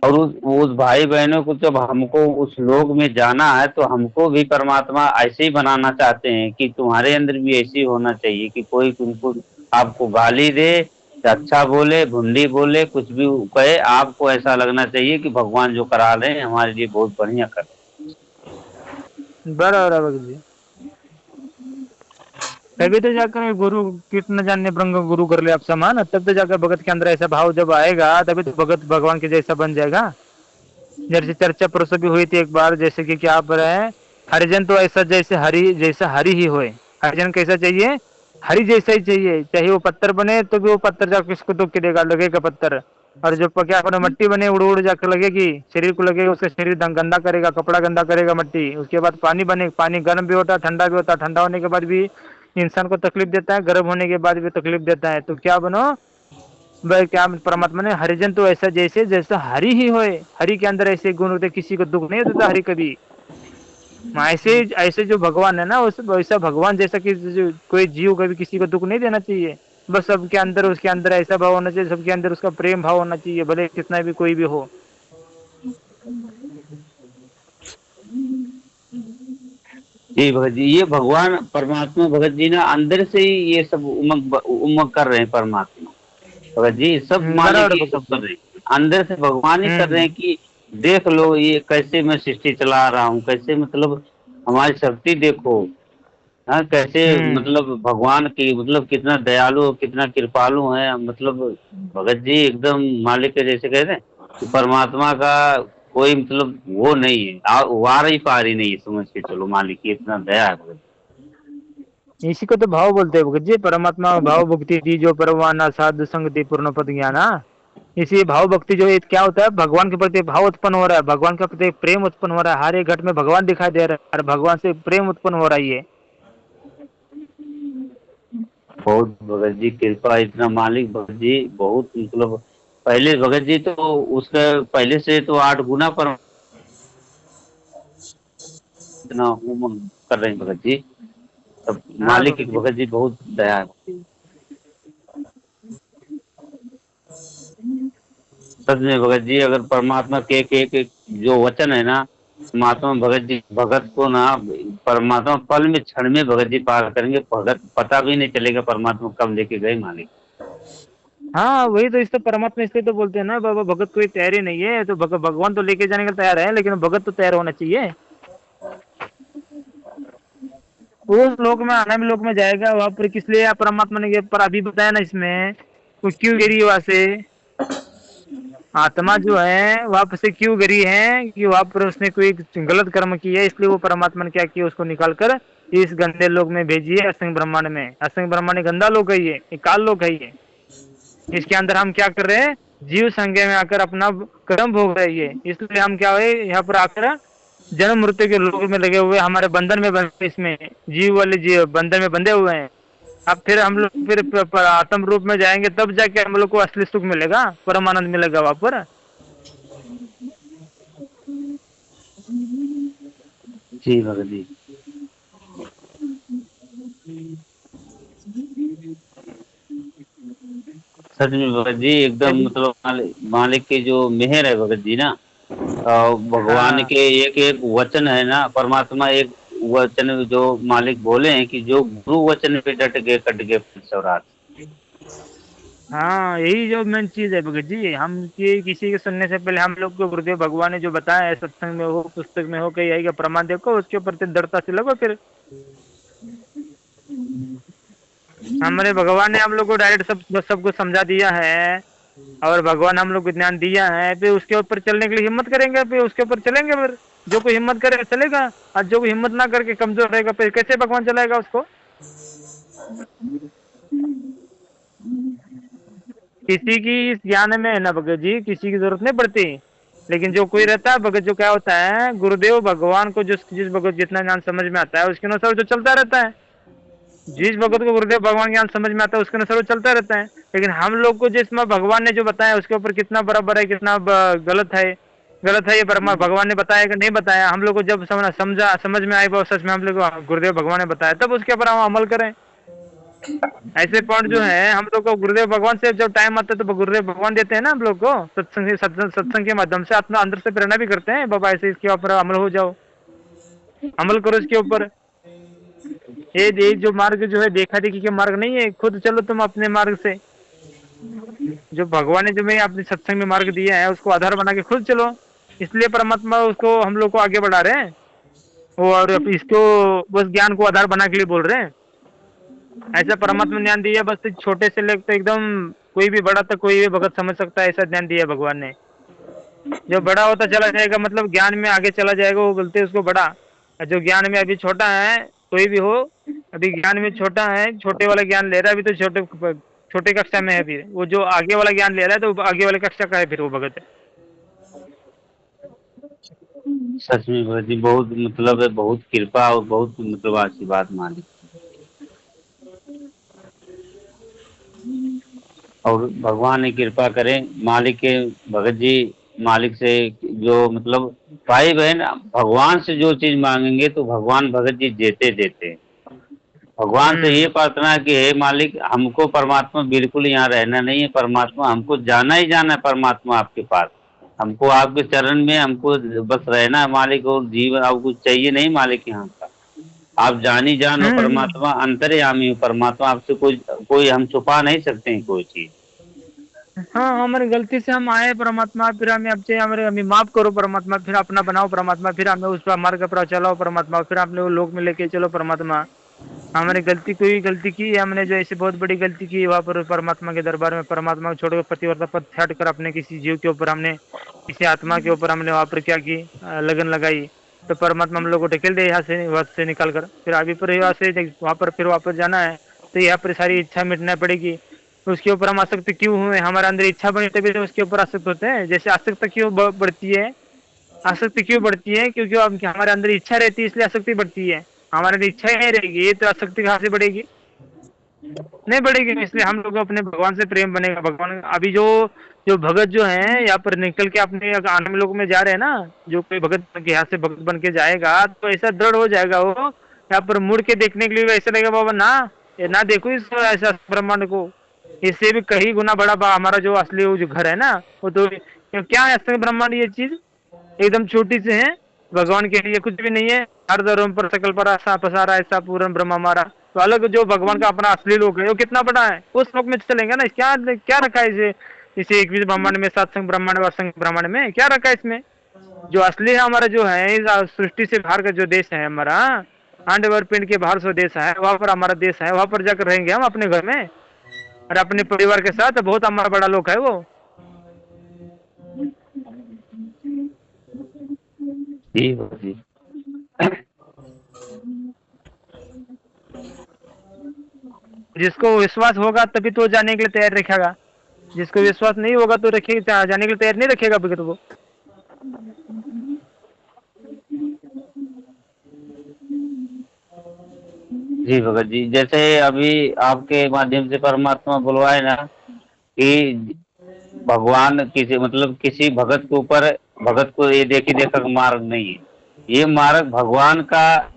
और उस भाई बहनों को जब हमको उस लोक में जाना है तो हमको भी परमात्मा ऐसे ही बनाना चाहते हैं कि तुम्हारे अंदर भी ऐसे ही होना चाहिए कि कोई तुमको आपको गाली दे, अच्छा बोले, भुंडी बोले, कुछ भी कहे, आपको ऐसा लगना चाहिए कि भगवान जो करा रहे हैं हमारे लिए बहुत बढ़िया कर रहे बराबर है जी। तभी तो जाकर गुरु कितना जानने ब्रह्म गुरु कर ले आप समान, तब तो जाकर भगत के अंदर ऐसा भाव जब आएगा तभी तो भगत भगवान के जैसा बन जाएगा। जैसे चर्चा परसों भी हुई थी एक बार, जैसे कि क्या पर है, हरिजन तो ऐसा जैसे हरि, जैसा हरि ही होए। हरिजन कैसा चाहिए, हरि जैसा ही चाहिए। चाहे वो पत्थर बने तो भी वो पत्थर जाकर किसको दुख देगा, लगेगा पत्थर। और जो क्या अपने मट्टी बने उड़ उड़ जाकर लगेगी, शरीर को लगेगा, उसका शरीर गंदा करेगा, कपड़ा गंदा करेगा मट्टी। उसके बाद पानी बने, पानी गर्म भी होता है ठंडा भी होता है, ठंडा होने के बाद भी इंसान को तकलीफ देता है, गर्म होने के बाद भी तकलीफ देता है। तो क्या बनो भाई, क्या परमात्मा ने हरिजन तो ऐसा जैसे जैसा हरि ही होए। हरि के अंदर ऐसे गुण होते, किसी को दुख नहीं देता हरि कभी। ऐसे ऐसे जो भगवान है ना, उस वैसा भगवान जैसा कि कोई जीव कभी किसी को दुख नहीं देना चाहिए। बस सबके अंदर, उसके अंदर ऐसा भाव होना चाहिए, सबके अंदर उसका प्रेम भाव होना चाहिए, भले कितना भी कोई भी हो। जी भगत जी, ये भगवान परमात्मा भगत जी ना अंदर से ही ये सब उमंग उमंग कर रहे हैं परमात्मा भगत जी, सब मालिक बराबर ये सब भगत कर जी। रहे हैं, अंदर से भगवान ही कर रहे हम्म। हैं कि देख लो ये कैसे मैं सृष्टि चला रहा हूँ, कैसे मतलब हमारी शक्ति देखो। हाँ, कैसे हम्म। मतलब भगवान की मतलब कितना दयालु, कितना कृपालु है मतलब भगत जी, एकदम मालिक के जैसे कहते हैं कि परमात्मा का कोई मतलब वो नहीं है, वार ही पार ही नहीं है, समझ के चलो मालिक की इतना दया है भगत इसी को तो भाव बोलते हैं भगत जी। परमात्मा भाव भक्ति दी जो परवाना, साधु संगति पूर्ण पद ज्ञाना। इसी भाव भक्ति जो, ये क्या होता है, भगवान के प्रति भाव उत्पन्न हो रहा है, भगवान के प्रति प्रेम उत्पन्न हो रहा है। हर एक घट में भगवान दिखाई दे रहा है और भगवान से प्रेम उत्पन्न हो रहा है ये। बहुत भगत जी कृपा, इतना मालिक भगत जी बहुत मतलब पहले भगत जी तो उसका पहले से तो 8 गुना पर इतना उमंग कर रहे हैं भगत जी। तब हाँ मालिक की भगत जी। भगत जी बहुत दया है। सच में भगत जी, अगर परमात्मा के एक जो वचन है ना, परमात्मा भगत जी भगत को ना, परमात्मा पल में क्षण में भगत जी पार करेंगे, भगत पता भी नहीं चलेगा परमात्मा कब लेके गए मालिक। हाँ वही तो, इससे परमात्मा इसलिए तो बोलते हैं ना, बाबा भगत कोई तैयार ही नहीं है। तो भगवान तो लेके जाने का तैयार है, लेकिन भगत तो तैयार होना चाहिए। वो लोक में, आना भी लोक में जाएगा वहां पर, किस लिए परमात्मा ने ये पर अभी बताया ना इसमें, वो क्यों गिरी वहां से। आत्मा जो है वहां से क्यों गिरी है कि वहां पर उसने कोई गलत कर्म किया है, इसलिए वो परमात्मा ने क्या किया, उसको निकाल कर इस गंदे लोक में भेजिए, असंग ब्रह्मांड में। असंग ब्रह्मांड गंदा लोक है, ये काल लोक है। ये इसके अंदर हम क्या कर रहे हैं, जीव संज्ञा में आकर अपना कर्म भोग रहे हैं। इसलिए हम क्या हुए, यहाँ पर आकर जन्म मृत्यु के लोक में लगे हुए, हमारे बंधन में बंधे, इसमें जीव वाले जीव बंधन में बंधे हुए हैं। अब फिर हम लोग फिर आत्म रूप में जाएंगे, तब जाके हम लोग को असली सुख मिलेगा, परम आनंद मिलेगा वहां पर। जी भगत जी। सच में भगत जी एकदम यदि मतलब मालिक की जो मेहर है भगत जी ना, भगवान हाँ के एक एक वचन है ना, परमात्मा एक वचन जो मालिक बोले हैं कि जो गुरु वचन पे डट गए कट गए स्वराज। हाँ, यही जो मेन चीज है भगत जी। हम ये किसी के सुनने से पहले हम लोग को गुरुदेव भगवान ने जो बताया है, सत्संग में हो, पुस्तक में हो, कहीं आएगा प्रमाण देखो, उसके ऊपर दृढ़ता से लगो। फिर हमारे भगवान ने हम लोग को डायरेक्ट सब कुछ समझा दिया है, और भगवान हम लोग को ज्ञान दिया है, फिर उसके ऊपर चलने के लिए हिम्मत करेंगे, फिर उसके ऊपर चलेंगे। फिर जो कोई हिम्मत करे चलेगा, और जो कोई हिम्मत ना करके कमजोर रहेगा, फिर कैसे भगवान चलाएगा उसको। किसी की इस ज्ञान में है ना भगत जी, किसी की जरूरत नहीं पड़ती। लेकिन जो कोई रहता है भगत, जो क्या होता है, गुरुदेव भगवान को जिस भगत जितना ज्ञान समझ में आता है, उसके अनुसार जो चलता रहता है। जिस भगत को गुरुदेव भगवान ज्ञान समझ में आता है, उसके अनुसार वो चलता रहता है। लेकिन हम लोग को जिसमें भगवान ने जो बताया, उसके ऊपर कितना बराबर है, कितना गलत है, गलत है ये परमा भगवान ने बताया कि नहीं बताया, हम लोग को जब समझ में आए, वो सच में हम लोग को गुरुदेव भगवान ने बताया, तब उसके ऊपर हम अमल करें। ऐसे पॉइंट जो है हम लोग को गुरुदेव भगवान से जब टाइम आता है, तो गुरुदेव भगवान देते हैं ना हम लोग को, सत्संग के माध्यम से अपना अंदर से प्रेरणा भी करते हैं, बाबा ऐसे इसके ऊपर अमल हो जाओ, अमल करो इसके ऊपर। ये जो मार्ग जो है, देखा देखी के मार्ग नहीं है, खुद चलो तुम अपने मार्ग से। जो भगवान ने जो मैं अपने सत्संग में मार्ग दिया है, उसको आधार बना के खुद चलो। इसलिए परमात्मा उसको हम लोग को आगे बढ़ा रहे हैं, और इसको बस ज्ञान को आधार बना के लिए बोल रहे हैं। ऐसा परमात्मा ने ज्ञान दिया, बस छोटे से लेकर एकदम कोई भी बड़ा तक कोई भी भगत समझ सकता है, ऐसा ज्ञान दिया भगवान ने। जो बड़ा होता चला जाएगा, मतलब ज्ञान में आगे चला जाएगा, वो बोलते हैं उसको बड़ा। और जो ज्ञान में अभी छोटा है, कोई भी हो, अभी ज्ञान में छोटा है, छोटे वाला ज्ञान ले रहा है, अभी तो छोटे छोटे कक्षा में है। फिर वो जो आगे वाला ज्ञान ले रहा है, तो आगे वाले कक्षा का है, फिर वो भगत है। सच में भगत जी बहुत मतलब है, बहुत कृपा और बहुत मतलब आशीर्वाद मालिक। और भगवान ने कृपा करें मालिक के भगत जी, मालिक से जो मतलब भाई बहन भगवान से जो चीज मांगेंगे तो भगवान भगत जी देते देते। भगवान से ये प्रार्थना है कि हे मालिक हमको परमात्मा बिल्कुल यहाँ रहना नहीं है, परमात्मा हमको जाना ही जाना है, परमात्मा आपके पास हमको आपके चरण में हमको बस रहना है मालिक, और जीवन अब कुछ चाहिए नहीं मालिक यहाँ का। आप जानी जान हो हम्म। परमात्मा, अंतर्यामी हो परमात्मा, आपसे कोई कोई हम छुपा नहीं सकते हैं कोई चीज। हाँ, हमारी गलती से हम आए परमात्मा, फिर हमें आपसे हमारे हमें माफ करो परमात्मा, फिर अपना बनाओ परमात्मा, फिर हमें उस पर मार्ग पर चलाओ परमात्मा, फिर आपने वो लोक में लेके चलो परमात्मा। हमारी गलती, कोई गलती की है हमने, जो ऐसी बहुत बड़ी गलती की है, वहाँ पर परमात्मा के दरबार में परमात्मा को छोड़कर पतिव्रता पद छाट कर अपने किसी जीव के ऊपर हमने, किसी आत्मा के ऊपर हमने वहाँ पर क्या की, लगन लगाई। तो परमात्मा हम लोग को ढकेल दे यहाँ से, वहाँ से निकाल कर, फिर आगे पर यहाँ से वहाँ पर फिर वापस जाना है। तो यहाँ पर सारी इच्छा मिटना पड़ेगी। उसके ऊपर हम आसक्त क्यों हुए, हमारे अंदर इच्छा बनी तभी तो उसके ऊपर आसक्त होते हैं। जैसे आसक्ति क्यों बढ़ती है, आसक्ति क्यों बढ़ती है, क्योंकि अब हमारे अंदर इच्छा रहती है, इसलिए आसक्ति बढ़ती है। हमारे अंदर इच्छा ही नहीं रहेगी तो आसक्ति कहाँ से बढ़ेगी, नहीं बढ़ेगी। इसलिए हम लोग अपने भगवान से प्रेम बनेगा। भगवान अभी जो जो भगत जो है यहाँ पर निकल के अपने आनंद लोक में जा रहे हैं ना, जो कोई भगत बन के यहाँ से भगत बन के जाएगा, तो ऐसा दृढ़ हो जाएगा वो, यहाँ पर मुड़ के देखने के लिए ऐसा लगेगा, बाबा ना, ये ना देखो इस ऐसा ब्रह्मांड को, इससे भी कहीं गुना बड़ा हमारा जो असली वो जो घर है ना, वो तो क्या है, असली ब्रह्मांड ये चीज एकदम छोटी सी है, भगवान के लिए कुछ भी नहीं है। हर धर्म पर सकल पर आशा पसारा, ऐसा पूर्ण ब्रह्म हमारा। तो अलग जो भगवान का अपना असली लोक है, वो कितना बड़ा है, उस लोक में चलेंगे ना। क्या क्या रखा है इसे, इसे 21 ब्रह्मांड में, सत्संग ब्रह्मांड और असंग ब्रह्मांड में क्या रखा है इसमें। जो असली है हमारा, जो है इस सृष्टि से बाहर का जो देश है हमारा, आंडवर पिंड के बाहर जो देश है, वहां पर हमारा देश है, वहां पर जाकर रहेंगे हम अपने घर में और अपने परिवार के साथ। बहुत हमारा बड़ा लोक है वो। जी भगत जी। जिसको विश्वास होगा तभी तो जाने के लिए तैयार रखेगा, जिसको विश्वास नहीं होगा तो रखेगा, जाने के लिए तैयार नहीं रखेगा भगत वो। जी भगत जी, जैसे अभी आपके माध्यम से परमात्मा बुलवाए ना कि भगवान किसी मतलब किसी भगत के ऊपर, भगत को ये देखी देखा मार्ग नहीं है, ये मार्ग भगवान का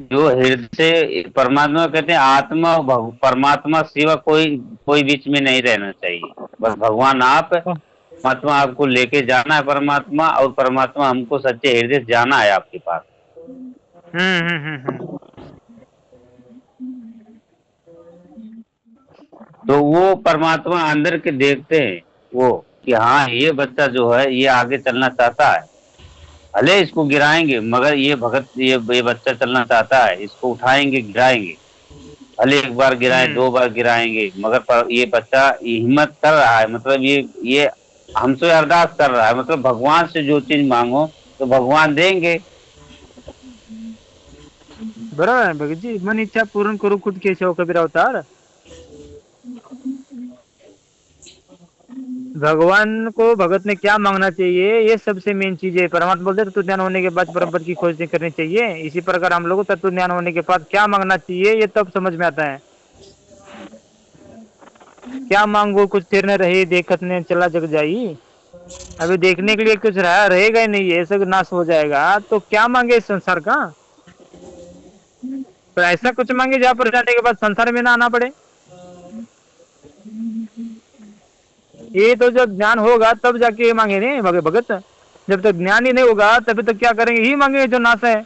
जो हृदय से परमात्मा कहते हैं, आत्मा परमात्मा सिवा कोई कोई बीच में नहीं रहना चाहिए, बस भगवान आप, परमात्मा आपको लेके जाना है परमात्मा, और परमात्मा हमको सच्चे हृदय से जाना है आपके पास। हम्म। तो वो परमात्मा अंदर के देखते हैं वो कि हाँ ये बच्चा जो है ये आगे चलना चाहता है, भले इसको गिराएंगे मगर ये भगत ये बच्चा चलना चाहता है, इसको उठाएंगे गिराएंगे, भले एक बार गिराएं दो बार गिराएंगे मगर ये बच्चा ये हिम्मत कर रहा है, मतलब ये हमसे अरदास कर रहा है, मतलब भगवान से जो चीज मांगो तो भगवान देंगे। बराबर है भगत जी, मन इच्छा पूर्ण करो खुद के हो कबीर अवतार। भगवान को भगत ने क्या मांगना चाहिए, ये सबसे मेन चीज है। परमात्मा बोलते तत्व ज्ञान होने के बाद परम पद की खोज नहीं करनी चाहिए। इसी प्रकार हम लोग को तत्व ज्ञान होने के बाद क्या मांगना चाहिए ये तब समझ में आता है। क्या मांगो कुछ थिर न रहे, देखत ने चला जग जाई। अभी देखने के लिए कुछ रहेगा ही नहीं, ये सब नाश हो जाएगा, तो क्या मांगे इस संसार का। तो ऐसा कुछ मांगे जहाँ पर जाने के बाद संसार में ना आना पड़े। ये तो जब ज्ञान होगा तब जाके मांगे नहीं भगत, जब तक ज्ञान ही नहीं होगा तभी तक क्या करेंगे, ही मांगे जो नाश है।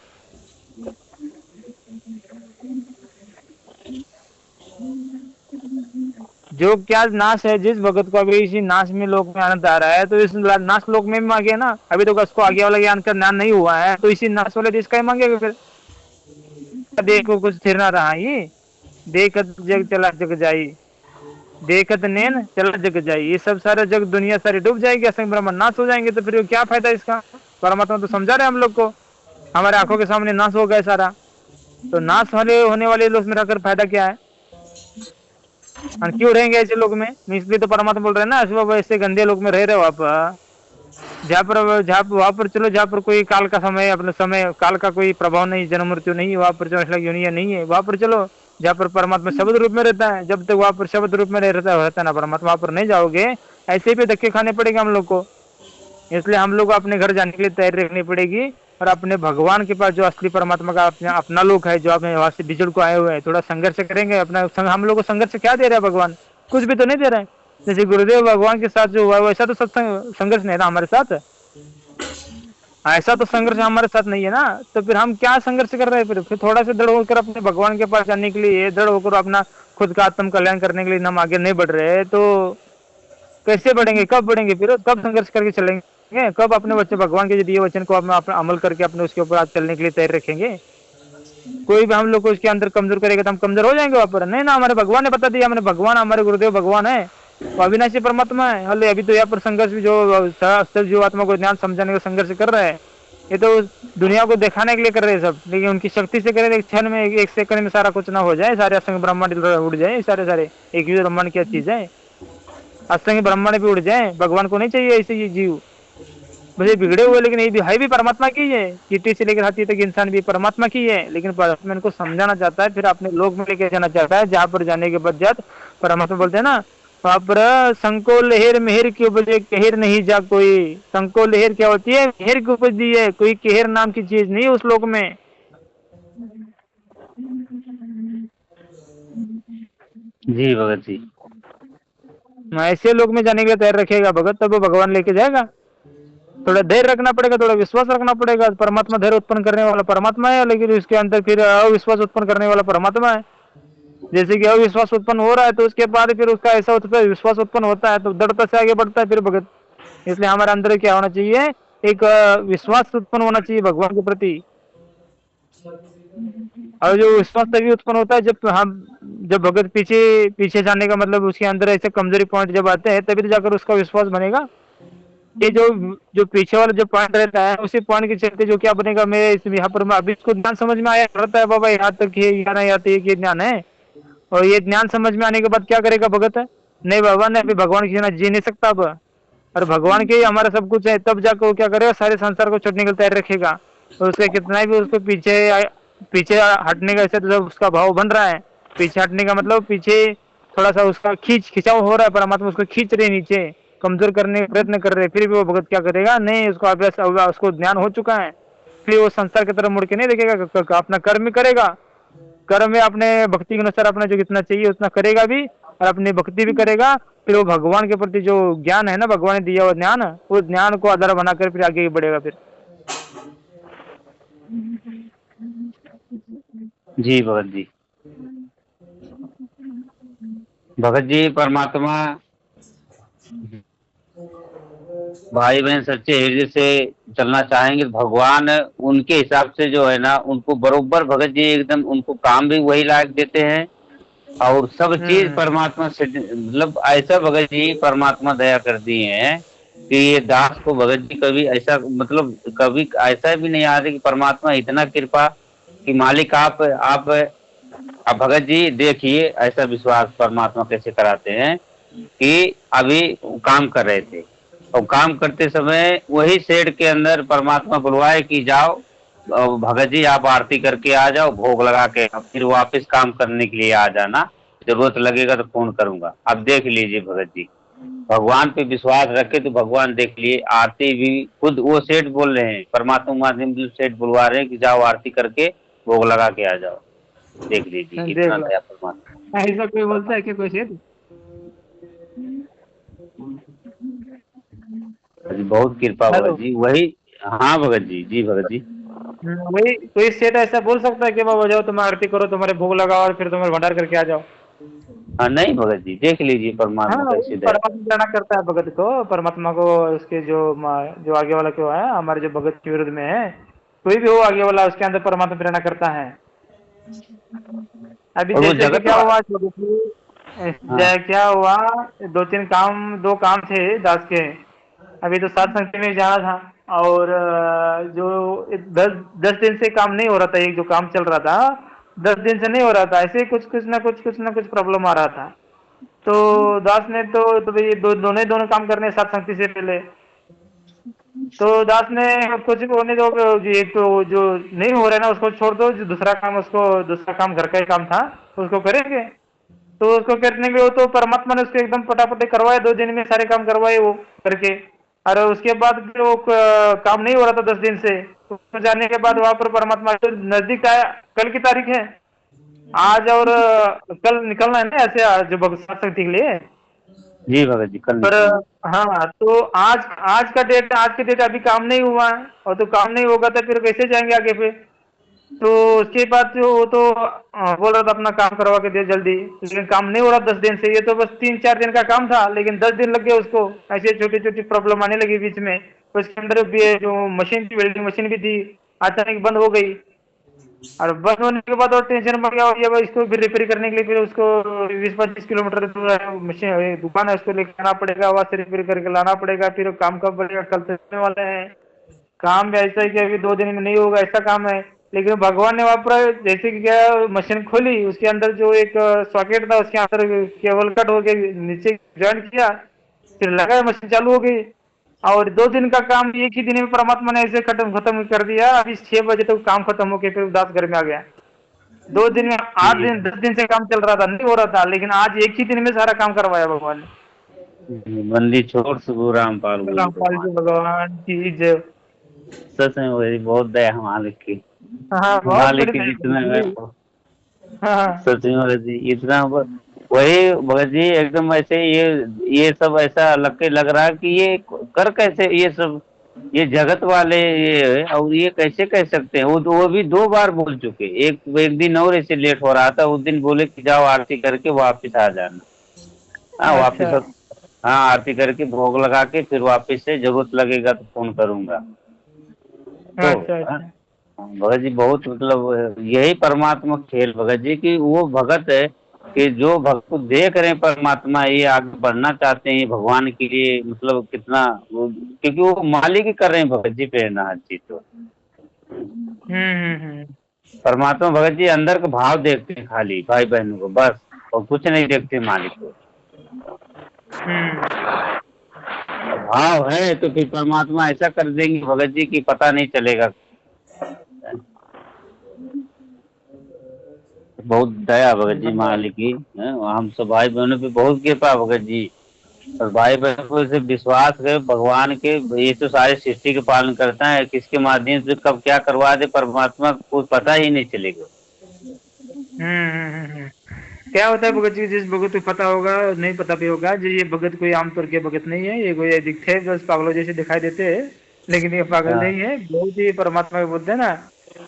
जो क्या नाश है, जिस भगत को अभी इसी नाश में लोक में आनंद आ रहा है, तो इस नाश लोक में भी मांगे ना। अभी तो उसको आगे वाला ज्ञान का ज्ञान नहीं हुआ है, तो इसी नाश वाले देश का ही मांगेगा फिर। देखो कुछ स्थिर ना रहा, ये देखत जग चला जग जाई, देखत नैन चला जग जाई। ये सब सारा जग दुनिया सारी डूब जाएगी, असंग ब्रह्म नाश हो जाएंगे, तो फिर क्या फायदा इसका। परमात्मा तो समझा रहे हम लोग को, हमारे आंखों के सामने नाश हो गया सारा, तो नाश होने वाले लोग में रहकर फायदा क्या है। और क्यों रहेंगे ऐसे लोग में, इसलिए तो परमात्मा बोल रहे हैं ना, ऐसे गंदे लोग में रह रहे हो आप, जहाँ पर वहां पर चलो जहाँ पर कोई काल का समय, अपना समय काल का कोई प्रभाव नहीं, जन्म मृत्यु नहीं, वहां पर जो यूनिया नहीं है, वहां पर चलो जहाँ पर परमात्मा शब्द रूप में रहता है। जब तक वहां पर शब्द रूप में रहता है ना परमात्मा, वहां पर नहीं जाओगे, ऐसे भी धक्के खाने पड़ेंगे हम लोग को। इसलिए हम लोग को अपने घर जाने के लिए तैयारी रखनी पड़ेगी, और अपने भगवान के पास जो असली परमात्मा का अपना लोग है, जो अपने वहां से बिछड़ को आए हुए हैं, थोड़ा संघर्ष करेंगे अपना। हम लोग को संघर्ष क्या दे रहे हैं भगवान, कुछ भी तो नहीं दे रहे हैं। जैसे गुरुदेव भगवान के साथ जो हुआ वैसा तो सत्संग संघर्ष नहीं था हमारे साथ, ऐसा तो संघर्ष हमारे साथ नहीं है ना। तो फिर हम क्या संघर्ष कर रहे हैं, फिर थोड़ा सा दृढ़ होकर अपने भगवान के पास जाने के लिए, दृढ़ होकर अपना खुद का आत्म कल्याण करने के लिए हम आगे नहीं बढ़ रहे, तो कैसे बढ़ेंगे, कब बढ़ेंगे, फिर कब संघर्ष करके चलेंगे, कब अपने बच्चे भगवान के दिए वचन को अपना अमल करके अपने उसके ऊपर चलने के लिए तैयार रखेंगे। कोई भी हम लोग को उसके अंदर कमजोर करेगा तो हम कमजोर हो जाएंगे वहां पर। नहीं ना, हमारे भगवान ने बता दिया, हमारे भगवान, हमारे गुरुदेव भगवान है, वो अविनाशी परमात्मा है। हले अभी तो यहाँ पर संघर्ष भी जो जीवात्मा को ज्ञान समझाने का संघर्ष कर रहा है, ये तो दुनिया को दिखाने के लिए कर रहे हैं सब, लेकिन उनकी शक्ति से करे, एक क्षण में, एक सेकंड में सारा कुछ ना हो जाए, सारे असंग ब्रह्मांड उड़ जाए, सारे एक ही ब्रह्मांड क्या चीज है, असंग ब्रह्मांड भी उड़ जाए। भगवान को नहीं चाहिए ऐसे ये जीव, बस ये बिगड़े हुए, लेकिन ये भी है भी परमात्मा की है। चीटी से लेकर हाथी तक इंसान भी परमात्मा की है, लेकिन परमात्मा इनको समझाना चाहता है, फिर अपने लोक में लेके जाना चाहता है, जहाँ पर जाने के पश्चात परमात्मा बोलते हैं ना, वहां पर संको लहर मेहर की उपजे कहर नहीं जा कोई। संको लहर क्या होती है, मेहर की उपजी है, कोई कहर नाम की चीज नहीं उस लोक में। जी भगत जी, ऐसे लोग में जाने के लिए तैयार रखेगा भगत, तब वो भगवान लेके जाएगा। थोड़ा धैर्य रखना पड़ेगा, थोड़ा विश्वास रखना पड़ेगा। परमात्मा धैर्य उत्पन्न करने वाला परमात्मा है, लेकिन उसके अंदर फिर अविश्वास उत्पन्न करने वाला परमात्मा है। जैसे कि अविश्वास उत्पन्न हो रहा है, तो उसके बाद फिर उसका ऐसा होता है, विश्वास उत्पन्न होता है तो दृढ़ता से आगे बढ़ता है फिर भगत। इसलिए हमारे अंदर क्या होना चाहिए, एक विश्वास उत्पन्न होना चाहिए भगवान के प्रति। और जो विश्वास तभी उत्पन्न होता है जब भगत पीछे पीछे जाने का मतलब, उसके अंदर ऐसे कमजोरी पॉइंट जब आते हैं, तभी तो जाकर उसका विश्वास बनेगा। ये जो पीछे वाला जो पॉइंट रहता है, उसी पॉइंट के चलते जो क्या बनेगा, मैं यहाँ पर अभी इसको ज्ञान समझ में आया रहता है, बाबा यहाँ तक है, यहाँ नहीं आती है, ज्ञान है। और ये ज्ञान समझ में आने के बाद क्या करेगा भगत? नहीं बाबा नहीं, अभी भगवान के बिना जी नहीं सकता अब, और भगवान के ही हमारा सब कुछ है, तब जाकर वो क्या करेगा, सारे संसार को छोड़ने के लिए तैयार रखेगा। और उसके कितना भी उसको पीछे हटने का, ऐसे तो जब उसका भाव बन रहा है, पीछे हटने का मतलब पीछे थोड़ा सा उसका खिंचाव हो रहा है, परमात्मा उसको खींच रहे नीचे, कमजोर करने का प्रयत्न कर रहे, फिर भी वो भगत क्या करेगा, नहीं उसको अभ्यास, उसको ज्ञान हो चुका है, फिर वो संसार की तरफ मुड़ के नहीं देखेगा, अपना कर्म ही करेगा। कर्म में अपने भक्ति के अनुसार अपना जो कितना चाहिए उतना करेगा भी, और अपनी भक्ति भी करेगा। फिर वो भगवान के प्रति जो ज्ञान है ना, भगवान ने दिया हुआ ज्ञान, उस ज्ञान को आधार बनाकर फिर आगे बढ़ेगा फिर। जी भगत जी। भगत जी परमात्मा भाई बहन सच्चे हृदय से चलना चाहेंगे तो भगवान उनके हिसाब से जो है ना, उनको बरोबर भगत जी एकदम उनको काम भी वही लायक देते हैं, और सब चीज परमात्मा से मतलब ऐसा भगत जी परमात्मा दया कर दिए हैं कि ये दास को भगत जी कभी ऐसा मतलब कभी ऐसा भी नहीं आ रही कि परमात्मा इतना कृपा कि मालिक आप भगत जी देखिए ऐसा विश्वास परमात्मा कैसे कराते हैं कि अभी काम कर रहे थे और काम करते समय वही शेड के अंदर परमात्मा बुलवाए कि जाओ भगत जी आप आरती करके आ जाओ, भोग लगा के फिर वापस काम करने के लिए आ जाना, जरूरत लगेगा तो फोन करूंगा। अब देख लीजिए भगत जी, भगवान पे विश्वास रखे तो भगवान देख लिए, आरती भी खुद वो सेठ बोल रहे हैं, परमात्मा माध्यम से सेठ बुलवा रहे हैं कि जाओ आरती करके भोग लगा के आ जाओ। देख लीजिए देख इतना लो, दया परमात्मा। ऐसा कोई बोलता है कि कोई शेर? बहुत कृपा भगत हेलो। जी वही। हाँ भगत जी, जी भगत जी। वही कोई सेठ ऐसा बोल सकता है कि बाबा जाओ तुम आरती करो, तुम्हारे भोग लगाओ और फिर तुम्हारे भंडार करके आ जाओ? हाँ नहीं भगत जी, देख लीजिए हाँ, परमात्मा वो कैसी दया कर। परमात्मा प्रेरणा करता है भगत को, परमात्मा को, उसके जो आगे वाला क्यों है, हमारे जो भगत के विरुद्ध में है, कोई भी हो आगे वाला, उसके अंदर परमात्मा प्रेरणा करता है। अभी और वो जैसे कि जगत क्या वा हुआ, हाँ क्या हुआ, दो काम थे दास के। अभी तो सात संगति में जाना था, और जो 10 दिन से काम नहीं हो रहा था, एक जो काम चल रहा था 10 दिन से नहीं हो रहा था, ऐसे ही कुछ ना कुछ प्रॉब्लम आ रहा था। तो दास ने तो भाई दोनों काम करने हैं सात संगति से पहले। तो दास ने कुछ होने दो, एक तो जो नहीं हो रहा है ना उसको छोड़ दो, जो दूसरा काम घर का ही काम था उसको करेंगे। तो उसको करने के वो तो परमात्मा ने उसको एकदम पटापटी करवाए, 2 दिन में सारे काम करवाए वो करके। और उसके बाद फिर वो काम नहीं हो रहा था 10 दिन से, तो उसमें जाने के बाद वहां पर परमात्मा तो नजदीक आया, कल की तारीख है आज, और कल निकलना है ना ऐसे, जो भगवत शक्ति के लिए। जी भगत जी कल पर निकलना। हाँ, तो आज के डेट अभी काम नहीं हुआ है, और तो काम नहीं होगा तो फिर कैसे जाएंगे आगे पे? तो उसके बाद जो वो तो बोल रहा था अपना काम करवा के दे जल्दी, लेकिन काम नहीं हो रहा 10 दिन से, ये तो बस 3-4 दिन का काम था, लेकिन 10 दिन लग गए उसको। ऐसे छोटी छोटी प्रॉब्लम आने लगी बीच में। उसके अंदर भी जो मशीन थी, वेल्डिंग मशीन भी थी, अचानक बंद हो गई। और बंद होने के बाद और टेंशन बढ़ गया, और ये भाई इसको फिर रिपेयर करने के लिए फिर उसको 20-25 किलोमीटर दूर है मशीन दुकान है, उसको लेकर आना पड़ेगा, वहां से रिपेयर करके लाना पड़ेगा, फिर काम कब बढ़ेगा, कल से चलने वाले हैं। काम भी ऐसा है कि अभी 2 दिन में नहीं होगा, ऐसा काम है। लेकिन भगवान ने वहां पर जैसे कि क्या, मशीन खोली, उसके अंदर जो एक सॉकेट था उसके अंदर केबल कट होके नीचे ज्वाइन किया, फिर लगा, मशीन चालू हो गई। और 2 दिन का काम एक ही दिन में परमात्मा ने ऐसे खत्म कर दिया। अभी 6 बजे तक काम खत्म होके फिर उदास घर में आ गया। 2 दिन में, आठ जी दिन 10 दिन से काम चल रहा था, नहीं हो रहा था, लेकिन आज एक ही दिन में सारा काम करवाया भगवान ने। बंदी छोड़ सुबह रामपाल बोली रामपाल भगवान। जी भगवान की जय। सच में वही बहुत दया मालिक की। हाँ, बहुत बड़ी मालिक की जितना है दया। हाँ, सच में भगत जी इतना वही भगत जी एकदम ऐसे ये सब ऐसा लग रहा है कि ये कर कैसे ये सब, ये जगत वाले ये है, और ये कैसे कह सकते हैं। वो भी 2 बार बोल चुके, एक एक दिन और ऐसे लेट हो रहा था, उस दिन बोले कि जाओ आरती करके वापस आ जाना। हाँ अच्छा, वापस, हाँ आरती करके भोग लगा के फिर वापस से जरूरत लगेगा तो फोन करूंगा। तो अच्छा, हाँ, अच्छा। भगत जी बहुत मतलब यही परमात्मा खेल भगत जी की वो भगत है कि जो भक्त को देख रहे हैं परमात्मा, ये आगे बढ़ना चाहते हैं ये भगवान के लिए, मतलब कितना क्योंकि वो मालिक ही कर रहे हैं भगत जी प्रेरणा हर चीज। तो हम्म, हम्म, परमात्मा भगत जी अंदर का भाव देखते हैं खाली भाई बहनों को बस। और कुछ नहीं देखते मालिक को। भाव है तो फिर परमात्मा ऐसा कर देंगे भगत जी कि पता नहीं चलेगा। बहुत दया भगत जी मालिक की है, हम सब भाई बहनों पे बहुत कृपा भगत जी। और भाई बहनों को से विश्वास है भगवान के, ये तो सारे सृष्टि के पालन करता है, किसके माध्यम से कब क्या करवा दे परमात्मा को पता ही नहीं चलेगा। क्या होता है भगत जी, जिस भगत को पता होगा नहीं पता भी होगा जी, ये भगत कोई आमतौर के भगत नहीं है, ये कोई दिखते हैं बस पागलों जैसे दिखाई देते हैं, लेकिन ये पागल हाँ। नहीं है, बहुत ही परमात्मा के बोलते हैं ना,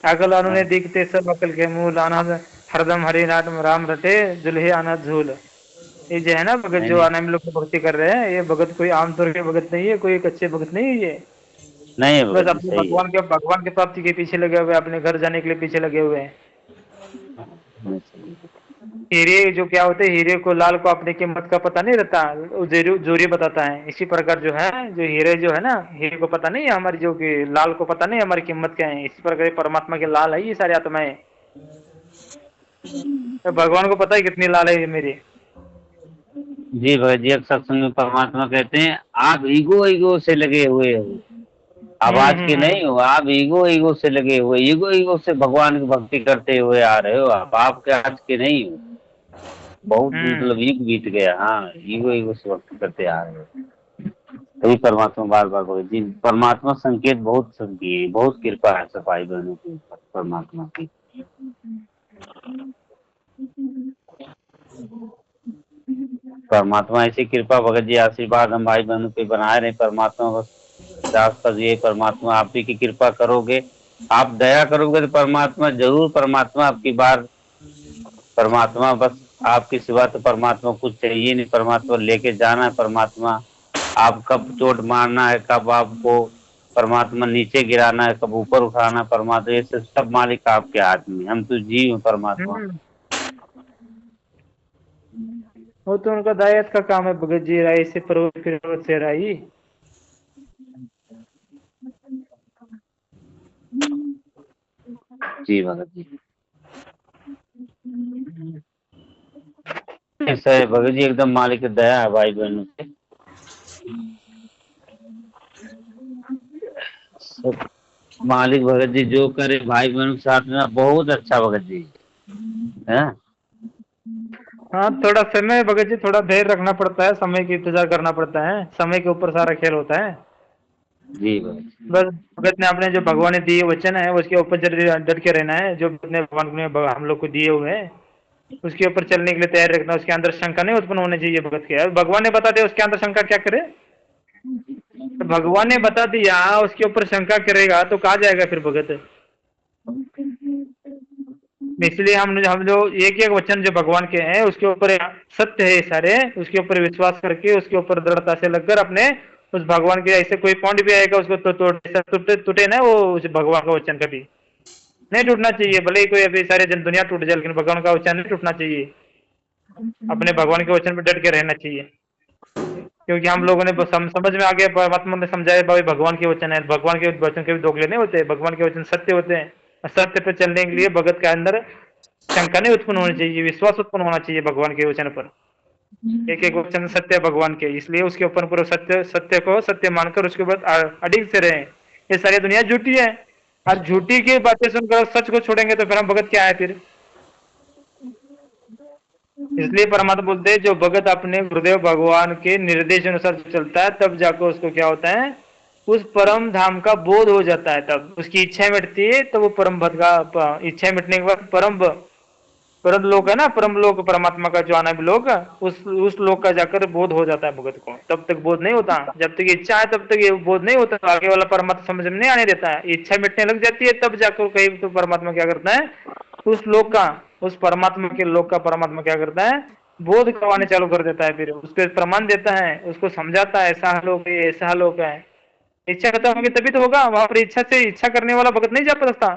अकल अनुने हाँ। दिखते सब अकल के मूल आनंद हरदम हरि नाम राम रटे जुल्हे आनंद झूल। ये जो है ना भगत, नहीं जो नहीं। आनंद लोग भक्ति कर रहे हैं, ये भगत कोई आमतौर के भगत नहीं है, कोई एक अच्छे भगत नहीं है ये, नहीं है बस भगत जी, अपने सही है। भगवान के प्राप्ति के पीछे लगे हुए हैं, अपने घर जाने के लिए पीछे लगे हुए हैं। सही है। हीरे जो क्या होते हैं, हीरे को लाल को अपनी कीमत का पता नहीं रहता, वो जोरी बताता है। इसी प्रकार जो है, जो हीरे जो है ना, हीरे को पता नहीं है हमारी, जो कि लाल को पता नहीं हमारी कीमत क्या है, इसी प्रकार ये परमात्मा के लाल है ये सारी आत्माएं। तो भगवान को पता है कितनी लाल है ये मेरी। जी भगत जी, एक सत्संग में परमात्मा कहते हैं आप ईगो ईगो से लगे हुए हो, आप आज के हम्म। नहीं हो, आप ईगो ईगो से लगे हुए, ईगो ईगो से भगवान की भक्ति करते हुए आ रहे हो, आप के आज के नहीं हो। बहुत हम्म। मतलब युग बीत गया। हाँ, ईगो ईगो से भक्ति करते आ रहे हो। तभी परमात्मा बार बार बोले जी, परमात्मा संकेत बहुत सबकी है, बहुत कृपा है सफाई बहनों के ऊपर परमात्मा की। परमात्मा ऐसी कृपा भगत जी आशीर्वाद हम भाई बहनों पे बनाए रहे। परमात्मा बस आसपास ये परमात्मा आप ही की कृपा करोगे, आप दया करोगे तो परमात्मा जरूर, परमात्मा आपकी बार, परमात्मा बस आपके सिवा तो परमात्मा कुछ चाहिए नहीं, परमात्मा लेके जाना है। परमात्मा आप कब चोट मारना है, कब आपको परमात्मा नीचे गिराना है, कब ऊपर उठाना, परमात्मा ये सब मालिक आपके हाथ में, हम तो जीव हैं परमात्मा। हम्म। वो तो उनका दायत का काम है भगत जी, राई से पर्वत फिर पर्वत से राई। जी भगत जी, ऐसा है भगत जी, एकदम मालिक की दया है भाई बहनों पे सब। मालिक भगत जी जो करे भाई बहनों के साथ में बहुत अच्छा भगत जी है। हाँ, थोड़ा समय भगत जी, थोड़ा धैर्य रखना पड़ता है, समय की इंतजार करना पड़ता है, समय के ऊपर सारा खेल होता है। जी भगत। बस भगत ने अपने जो भगवान ने दिए वचन है उसके ऊपर डट के रहना है, जो अपने भगवान ने हम लोग को दिए हुए हैं उसके ऊपर चलने के लिए तैयार रखना, उसके अंदर शंका नहीं उत्पन्न होनी चाहिए भगत के। अब भगवान ने बता दिया उसके अंदर शंका क्या करे, तो भगवान ने बता दिया उसके ऊपर शंका करेगा तो कहा जाएगा फिर भगत। इसलिए हम जो एक एक वचन जो भगवान के हैं उसके ऊपर सत्य है सारे, उसके ऊपर विश्वास करके उसके ऊपर दृढ़ता से लगकर अपने उस भगवान के, ऐसे कोई पॉइंट भी आएगा उसको तो टूटे टूटे ना वो उस भगवान का वचन कभी नहीं टूटना चाहिए, भले ही कोई अभी सारे जन दुनिया टूट जाए लेकिन भगवान का वचन नहीं टूटना चाहिए, अपने भगवान के वचन पर डट के रहना चाहिए। क्योंकि हम लोगों ने समझ में आ गया, परमात्मा ने समझाया भाई भगवान के वचन है, भगवान के वचन के भी दोगले नहीं होते, भगवान के वचन सत्य होते हैं, और सत्य पर चलने के लिए भगत के अंदर शंका नहीं उत्पन्न होनी चाहिए, विश्वास उत्पन्न होना चाहिए भगवान के वचन पर। एक एक वचन सत्य है भगवान के, इसलिए उसके ऊपर पूरा सत्य सत्य को सत्य मानकर उसके बाद अडिग से रहे। ये सारी दुनिया झूठी है, और झूठी की बातें सुनकर सच को छोड़ेंगे तो फिर हम भगत क्या है फिर। इसलिए परमात्मा बोलते हैं जो भगत अपने गुरुदेव भगवान के निर्देश अनुसार चलता है तब जाकर उसको क्या होता है, उस परम धाम का बोध हो जाता है, तब उसकी इच्छा मिटती है, तब वो परम भक्त का इच्छा मिटने के बाद परम लोक है ना, परम लोक परमात्मा का जो आना भी लोक, उस लोक का जाकर बोध हो जाता है भगत को। तब तक बोध नहीं होता, जब तक इच्छा है तब तक ये बोध नहीं होता, तो आगे वाला परमात्मा समझ में नहीं आने देता है, इच्छा मिटने लग जाती है तब जाकर कहीं तो परमात्मा क्या करता है, उस लोक का, उस परमात्मा के लोक का परमात्मा क्या करता है, बोध करवाने चालू कर देता है, फिर उसको प्रमाण देता है, उसको समझाता है ऐसा लोक है ऐसा लोक है। इच्छा खत्म होगी तभी तो होगा, वहां पर इच्छा से इच्छा करने वाला भगत नहीं जा सकता।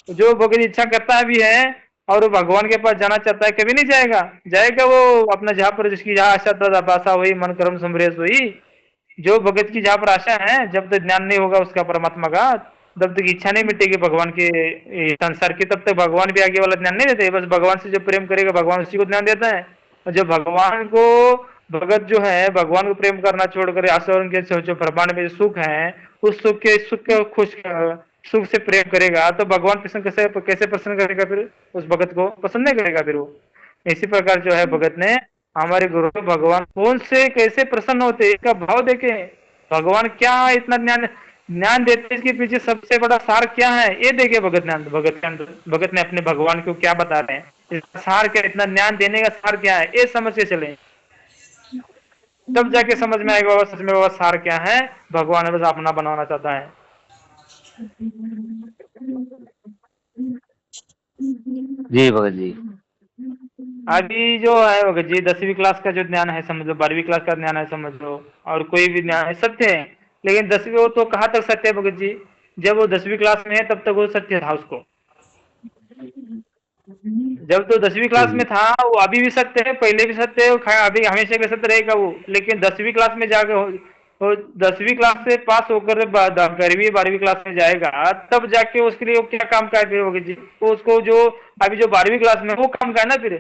जो भगत इच्छा करता है भी है और वो भगवान के पास जाना चाहता है कभी नहीं जाएगा, जाएगा वो अपना जहाँ पर जिसकी जहाँ आशा तथा आशा हुई मन कर्म समरेश हुई। जो भगत की जहाँ पर आशा है, जब तक ज्ञान नहीं होगा उसका परमात्मा का, तब तक इच्छा नहीं मिटेगी भगवान के संसार की, तब तक भगवान भी आगे वाला ज्ञान नहीं देते, बस भगवान से जो प्रेम करेगा भगवान उसी को ज्ञान देता है। और जो भगवान को भगत जो है भगवान को प्रेम करना छोड़कर आसुरन के जो ब्रह्मांड में जो सुख है उस सुख के खुश सुख से प्रेम करेगा तो भगवान प्रसन्न कैसे कैसे प्रसन्न करेगा फिर उस भगत को पसंद नहीं करेगा फिर वो। इसी प्रकार जो है भगत ने हमारे गुरु भगवान कौन से कैसे प्रसन्न होते इसका भाव देखे भगवान क्या इतना ज्ञान ज्ञान देते इसके पीछे सबसे बड़ा सार क्या है ये देखे भगत ने भगत के अंदर भगत ने अपने भगवान को क्या बता रहे हैं इसका सार क्या इतना ज्ञान देने का सार क्या है ये समझ के चले तब जाके समझ में आएगा बाबा सच में बाबा सार क्या है भगवान बस अपना बनाना चाहता है। जी भगत जी। अभी जो है भगत जी 10वीं क्लास का जो ज्ञान है समझ लो 12वीं क्लास का ज्ञान है समझ लो और कोई भी ज्ञान है सत्य है लेकिन 10वीं वो तो कहाँ तक सत्य है भगत जी जब वो 10वीं क्लास में है तब तक वो सत्य था उसको जब तो 10वीं क्लास में था वो अभी भी सत्य है पहले भी सत्य है अभी हमेशा भी सत्य रहेगा वो लेकिन 10वीं क्लास में जाकर वो 10वीं क्लास से पास होकर 11वीं 12वीं क्लास में जाएगा तब जाके उसके लिए वो क्या काम का है होगी जी वो उसको जो अभी जो 12वीं क्लास में वो काम का है ना फिर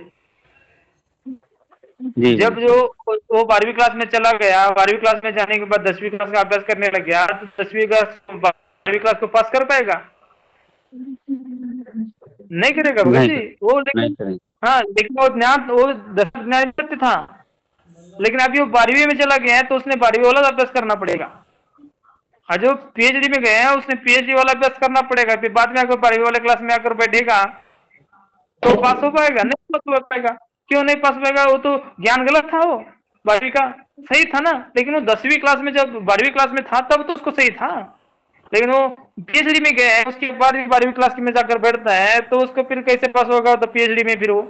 जब जो वो 12वीं क्लास में चला गया 12वीं क्लास में जाने के बाद 10वीं क्लास का अभ्यास करने लग गया तो 10वीं क्लास 12वीं क्लास को पास कर पाएगा नहीं करेगा भगत जी वो लेकिन हाँ लेकिन वो ज्ञान वो 10वीं ज्ञान सत्य था लेकिन अभी वो 12वीं में चला गया है तो उसने 12वीं वाला अभ्यास करना पड़ेगा और जो पीएचडी में गया है उसने पीएचडी वाला अभ्यास करना पड़ेगा फिर बाद में आकर 12वीं वाले क्लास में आकर बैठेगा तो पास हो पाएगा नहीं पास हो पाएगा क्यों नहीं पास होगा वो तो ज्ञान गलत था वो 12वीं का सही था ना लेकिन वो 10वीं क्लास में जब 12वीं क्लास में था तब तो उसको सही था लेकिन वो पीएचडी में गया है उसके बाद 12वीं क्लास में जाकर बैठता है तो उसको फिर कैसे पास होगा तो पीएचडी में फिर वो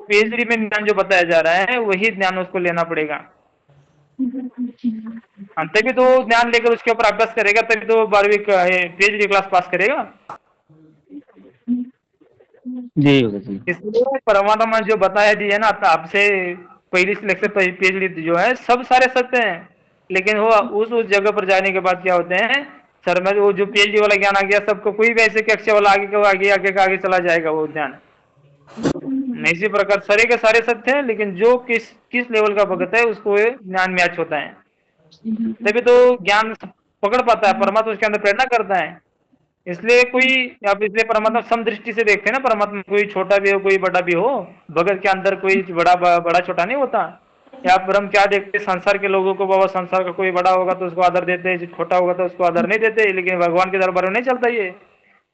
पीएचडी में ज्ञान जो बताया जा रहा है वही ज्ञान उसको लेना पड़ेगा तभी तो ज्ञान लेकर उसके ऊपर अभ्यास करेगा तभी तो 12वीं पीएचडी क्लास पास करेगा। जी इसलिए परमात्मा जो बताया दिया ना आपसे पहली से लेकर पीएचडी जो है सब सारे सत्य हैं लेकिन वो उस जगह पर जाने के बाद क्या होते हैं सर में वो जो पीएचडी वाला ज्ञान आ गया सबको कोई भी ऐसे अक्षय वाला आगे चला जाएगा वो ज्ञान इसी प्रकार सारे के सारे सत्य हैं लेकिन जो किस लेवल का भगत है उसको ज्ञान मैच होता है तभी तो ज्ञान पकड़ पाता है परमात्मा उसके अंदर प्रेरणा करता है इसलिए कोई आप इसलिए परमात्मा सम दृष्टि से देखते हैं ना परमात्मा कोई छोटा भी हो कोई बड़ा भी हो भगत के अंदर कोई बड़ा छोटा नहीं होता या फिर हम क्या देखते संसार के लोगों को बाबा संसार का कोई बड़ा होगा तो उसको आदर देते छोटा होगा तो उसको आदर नहीं देते लेकिन भगवान के दरबार में नहीं चलता ये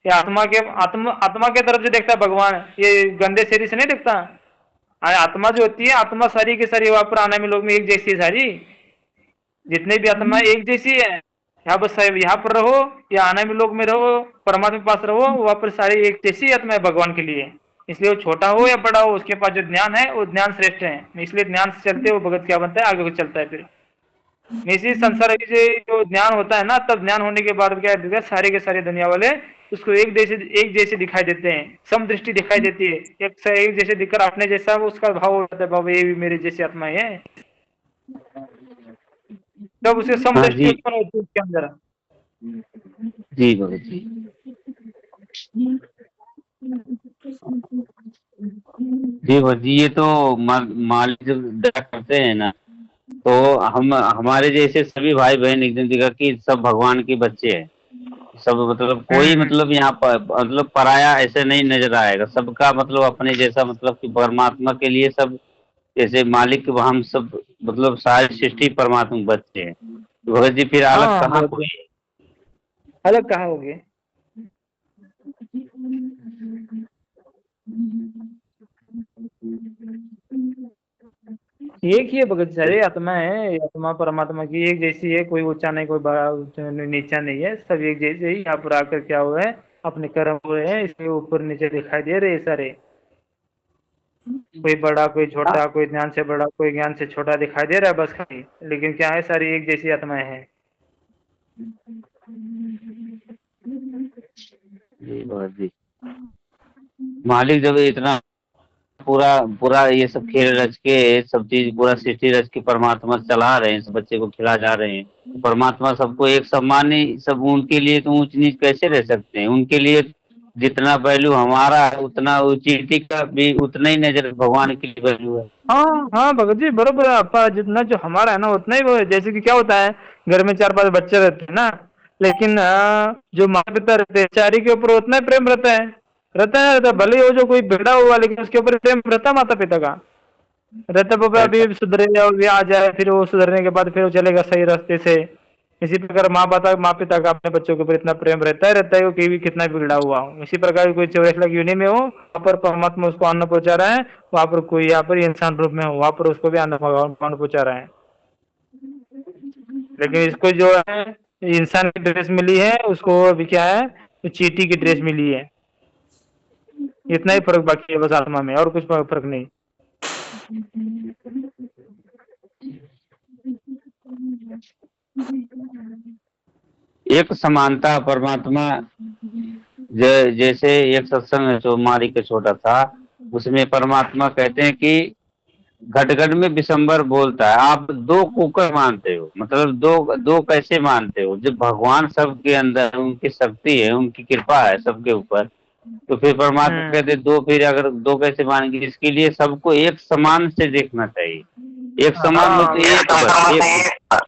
आत्मा के तरफ से देखता है भगवान ये गंदे शरीर से नहीं देखता आत्मा जो होती है आत्मा सारी की सारी वहां पर आने में लोग में एक जैसी है सारी जितने भी आत्मा एक जैसी है यहाँ बस यहाँ पर रहो या आने में लोग में रहो परमात्मा के पास रहो वहां पर सारी एक जैसी आत्मा है भगवान के लिए इसलिए वो छोटा हो या बड़ा हो उसके पास जो ज्ञान है वो ज्ञान श्रेष्ठ है इसलिए ज्ञान से चलते वो भगत क्या बनता है आगे को चलता है फिर इसी संसार से जो ज्ञान होता है ना तब ज्ञान होने के बाद क्या है सारे के सारे दुनिया वाले उसको एक जैसे दिखाई देते हैं सम दृष्टि दिखाई देती है एक जैसे दिखकर अपने जैसा उसका भाव हो जाता है बाबा ये भी मेरे जैसी आत्मा है तब उसे सम दृष्टि उत्पन्न होती है उसके अंदर। जी भगत जी। जी भगत जी ये तो मालिक जब करते हैं ना तो हम हमारे जैसे सभी भाई बहन एकदम दिखा कि सब भगवान के बच्चे हैं सब मतलब कोई मतलब यहाँ पर मतलब पराया ऐसे नहीं नजर आएगा सबका मतलब अपने जैसा मतलब कि परमात्मा के लिए सब जैसे मालिक हम सब मतलब सारी सृष्टि परमात्मा बच्चे हैं भगत जी फिर अलग कहाँ हुए अलग कहाँ हो गए एक ही है भगत सारे आत्मा है आत्मा परमात्मा की एक जैसी है कोई ऊंचा नहीं कोई बड़ा नीचा नहीं है सब एक जैसे ही यहाँ पर आकर क्या हुआ है अपने कर्म हुए हैं इसलिए ऊपर नीचे दिखाई दे रहे सारे कोई बड़ा कोई छोटा कोई ज्ञान से बड़ा कोई ज्ञान से छोटा दिखाई दे रहा है बस खाली लेकिन क्या है सारी एक जैसी आत्माएं हैं। जी मालिक जब इतना पूरा ये सब खेल रच के सब चीज पूरा सृष्टि रच के परमात्मा चला रहे हैं सब बच्चे को खिला जा रहे हैं परमात्मा सबको एक सम्मान ही सब उनके लिए तो ऊंच नीच कैसे रह सकते हैं उनके लिए जितना वैल्यू हमारा है उतना वो चींटी का भी उतना ही नजर भगवान की वैल्यू है। हाँ हाँ भगत जी बरोबर है आपका, जितना जो हमारा है ना उतना ही वो है। जैसे कि क्या होता है, घर में 4-5 बच्चे रहते हैं ना, लेकिन जो माता पिता रहते हैं चारी के ऊपर उतना ही प्रेम रहता है, रहता है ना रहता है। भले ही वो जो कोई बिगड़ा हुआ लेकिन उसके ऊपर प्रेम रहता है माता पिता का, रहता बाबा रहता अभी सुधरे और भी आ जाए, फिर वो सुधरने के बाद फिर वो चलेगा सही रास्ते से। इसी प्रकार माँ पिता का अपने बच्चों के ऊपर इतना प्रेम रहता है वो कहीं भी कितना बिगड़ा हुआ हो। इसी प्रकार कोई 84 लाख योनि में हो, वहाँ पर परमात्मा उसको अन्न पहुंचा रहा है, वहाँ पर कोई यहाँ पर इंसान रूप में हो, वहाँ पर उसको भी अन्न भगवान पहुंचा रहा है। लेकिन इसको जो है इंसान की ड्रेस मिली है, उसको अभी क्या है, तो चींटी की ड्रेस मिली है। इतना ही फर्क बाकी है बस आत्मा में, और कुछ फर्क नहीं। एक समानता परमात्मा जैसे एक सत्संग है जो मारी के छोटा था, उसमें परमात्मा कहते हैं कि घट घट में विशंबर बोलता है, आप दो कुकर मानते हो, मतलब दो दो कैसे मानते हो, जब भगवान सबके अंदर उनकी शक्ति है, उनकी कृपा है सबके ऊपर, तो फिर परमात्मा कहते हैं दो, फिर अगर दो कैसे मानेंगे, इसके लिए सबको एक समान से देखना चाहिए। एक समान हाँ मतलब एक बस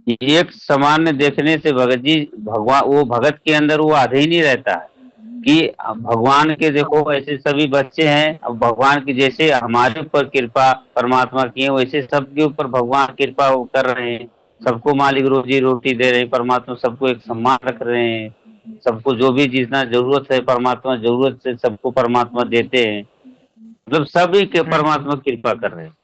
एक एक सामान्य देखने से भगत जी भगवान वो भगत के अंदर वो आधे ही नहीं रहता है कि भगवान के देखो ऐसे सभी बच्चे हैं, अब भगवान की जैसे हमारे ऊपर कृपा परमात्मा की है वैसे सबके ऊपर भगवान कृपा कर रहे हैं, सबको मालिक रोजी रोटी दे रहे हैं, परमात्मा सबको एक सम्मान रख रहे हैं, सबको जो भी जितना जरूरत है परमात्मा जरूरत से सबको परमात्मा देते हैं, मतलब सभी के परमात्मा कृपा कर रहे हैं।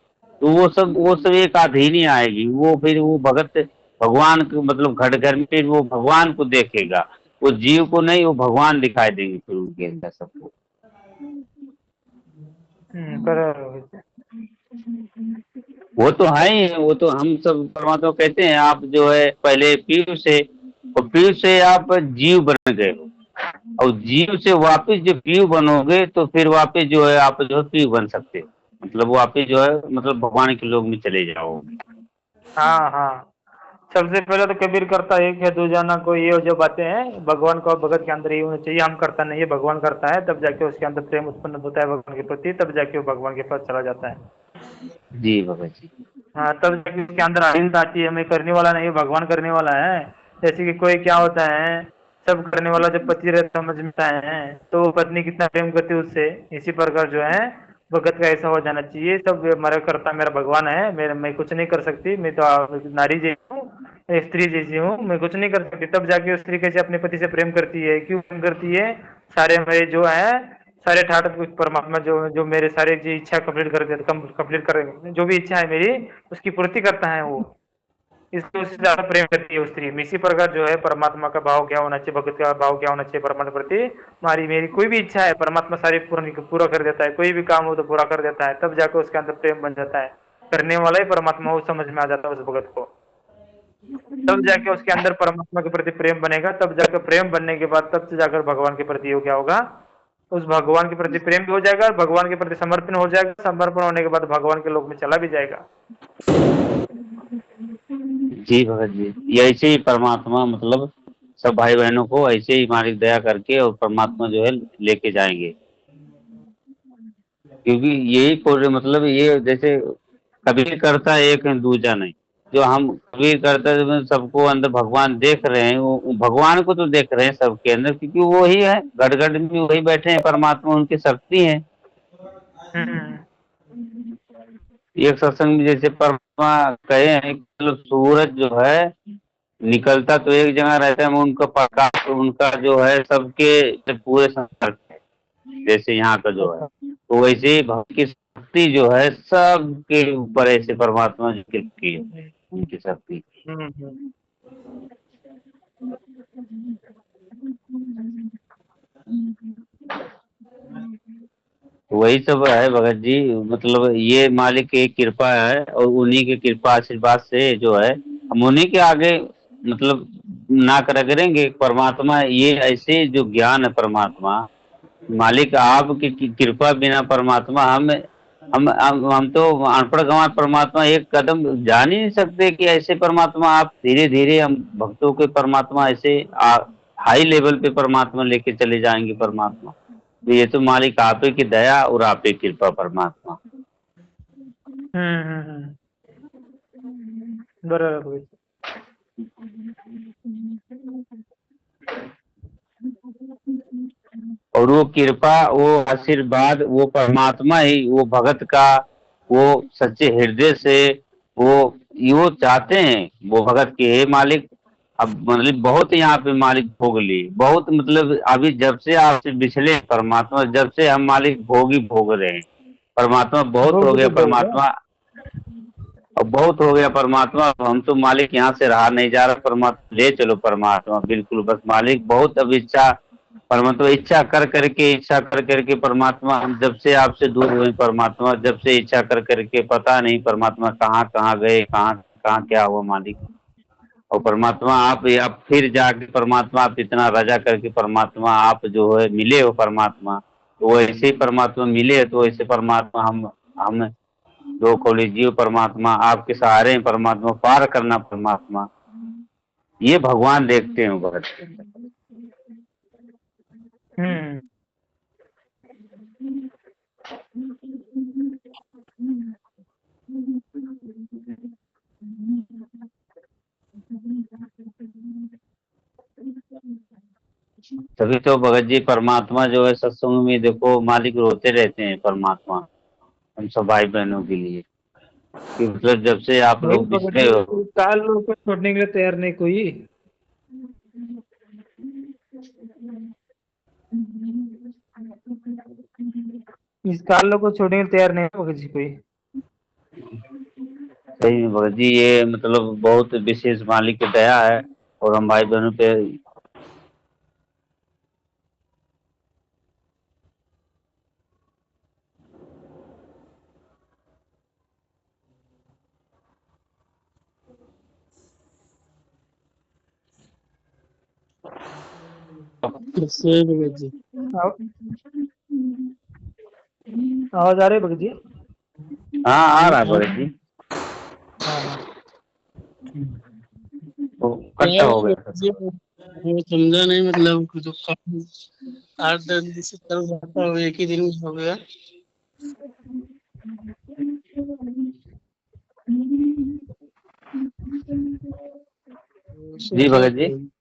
तो वो सब एक आधी नहीं आएगी, वो फिर वो भगत भगवान को मतलब घट घर में फिर वो भगवान को देखेगा, वो जीव को नहीं, वो भगवान दिखाई देंगे फिर उनके अंदर सबको। बराबर। वो तो है ही, वो तो हम सब परमात्मा कहते हैं आप जो है पहले पीयू से, और पीयू से आप जीव बन गए हो, और जीव से वापस जो पीयू बनोगे तो फिर वापस जो है आप जो है पीयू बन सकते हो, मतलब वापस जो है मतलब भगवान के लोग में चले जाओगे। हाँ हाँ, सबसे पहले तो कबीर करता एक है दूजा ना कोई, ये जो बातें हैं भगवान को भगत के अंदर ही होना चाहिए। हम करता नहीं है, भगवान करता है, तब जाके उसके अंदर प्रेम उत्पन्न होता है भगवान के प्रति, तब जाके वो भगवान के पास चला जाता है। जी भगत जी। हाँ, तब जाके उसके अंदर अहिंसा आती है, मैं करने वाला नहीं भगवान करने वाला है। जैसे कि कोई क्या होता है, सब करने वाला जब पति रहता समझ में आता है तो पत्नी कितना प्रेम करती है उससे। इसी प्रकार जो है भगत का ऐसा हो जाना चाहिए, सब मेरा करता मेरा भगवान है, मेरा मैं कुछ नहीं कर सकती, मैं तो नारी जैसी हूँ, स्त्री जैसी हूँ, मैं कुछ नहीं कर सकती। तब जाके स्त्री कैसे अपने पति से प्रेम करती है, क्यों प्रेम करती है, सारे मेरे जो है सारे ठाट कुछ परमात्मा जो जो मेरे सारे जो इच्छा कंप्लीट कर, जो भी इच्छा है मेरी उसकी पूर्ति करता है वो, इसको उससे ज्यादा प्रेम करती है वो स्त्री। इसी प्रकार जो है परमात्मा का भाव क्या होना चाहिए, भगत का भाव क्या होना चाहिए परमात्मा प्रति। हमारी मेरी कोई भी इच्छा है परमात्मा सारी पूरा कर देता है, कोई भी काम हो तो पूरा कर देता है, तब जाकर उसके अंदर प्रेम बन जाता है। करने वाला ही परमात्मा वो समझ में आ जाता है उस भगत को, तब जाके उसके अंदर परमात्मा के प्रति प्रेम बनेगा। तब जाकर प्रेम बनने के बाद तब से जाकर भगवान के प्रति वो क्या होगा, उस भगवान के प्रति प्रेम भी हो जाएगा, भगवान के प्रति समर्पण हो जाएगा, समर्पण होने के बाद भगवान के लोक में चला भी जाएगा। जी भगत जी, ये ऐसे ही परमात्मा मतलब सब भाई बहनों को ऐसे ही मालिक दया करके और परमात्मा जो है लेके जाएंगे, क्योंकि यही मतलब ये जैसे कबीर करता है एक है दूजा नहीं, जो हम कबीर करता है तो सबको अंदर भगवान देख रहे हैं, वो भगवान को तो देख रहे हैं सबके अंदर, क्योंकि वो ही है गढ़ गढ़ में वही बैठे हैं परमात्मा, उनकी शक्ति है। हम्म एक सत्संग में जैसे परमात्मा कहे हैं कि मतलब सूरज जो है निकलता तो एक जगह रहता है, उनका प्रकाश उनका जो है सबके पूरे संसार पे, जैसे यहाँ का जो है, तो वैसे ही भक्त की शक्ति जो है सबके ऊपर ऐसे परमात्मा जो की है उनकी शक्ति। हम्म। तो वही सब है भगत जी, मतलब ये मालिक की कृपा है, और उन्हीं की कृपा आशीर्वाद से जो है हम उन्हीं के आगे मतलब ना करेंगे। परमात्मा ये ऐसे जो ज्ञान है परमात्मा मालिक आपकी कृपा बिना परमात्मा हम हम तो अनपढ़ गंवार परमात्मा एक कदम जान ही नहीं सकते कि ऐसे परमात्मा आप धीरे धीरे हम भक्तों के परमात्मा ऐसे हाई लेवल पे परमात्मा लेके चले जाएंगे परमात्मा। तो ये तो मालिक आप ही की दया और आप ही की कृपा परमात्मा। बराबर भाई। और वो कृपा, वो आशीर्वाद, वो परमात्मा ही वो भगत का, वो सच्चे हृदय से वो चाहते हैं वो भगत के, हे मालिक अब मतलब बहुत यहाँ पे मालिक भोग ली बहुत, मतलब अभी जब से आपसे बिछले परमात्मा, जब से हम मालिक भोग ही भोग रहे हैं परमात्मा। बहुत हो भोग गया तो बहुत परमात्मा, अब बहुत हो गया परमात्मा, हम तो मालिक यहाँ से रहा नहीं जा रहा परमात्मा, ले चलो परमात्मा बिल्कुल बस मालिक। बहुत अब इच्छा परमात्मा, इच्छा कर करके परमात्मा, हम जब से आपसे दूर हुए परमात्मा, जब से इच्छा कर करके पता नहीं परमात्मा कहाँ कहाँ गए, कहाँ कहाँ क्या हुआ मालिक। और परमात्मा आप अब फिर जाके परमात्मा आप इतना रजा करके परमात्मा आप जो है मिले हो परमात्मा, तो वो ऐसे ही परमात्मा मिले, तो ऐसे परमात्मा हम दो खोली जीव परमात्मा आपके सहारे हैं परमात्मा, पार करना परमात्मा, ये भगवान देखते हैं भगत। हम्म। तभी तो भगत जी परमात्मा जो है सत्संग में देखो मालिक रोते रहते हैं परमात्मा हम सब भाई बहनों के लिए, कि मतलब जब से आप वही लोग भगत बिछड़े जी, हो। इस काल लोग को छोड़ने के लिए तैयार नहीं कोई। इस काल लोग को छोड़ने के लिए तैयार नहीं है भगत जी कोई। सही में भगत जी ये मतलब बहुत विशेष मालिक की दया है और हम भाई बहनों पे। सही भगत जी। आव- आवाज आ रही है भगत जी? हाँ आ रहा है हाँ, भगत जी, हाँ हाँ। वो क्या कट्टा हो हुआ गया भगत जी, वो समझा नहीं, मतलब जो काम 8-10 दिन से चल रहा था वो एक ही दिन में हो गया। जी सोचा भगत जी।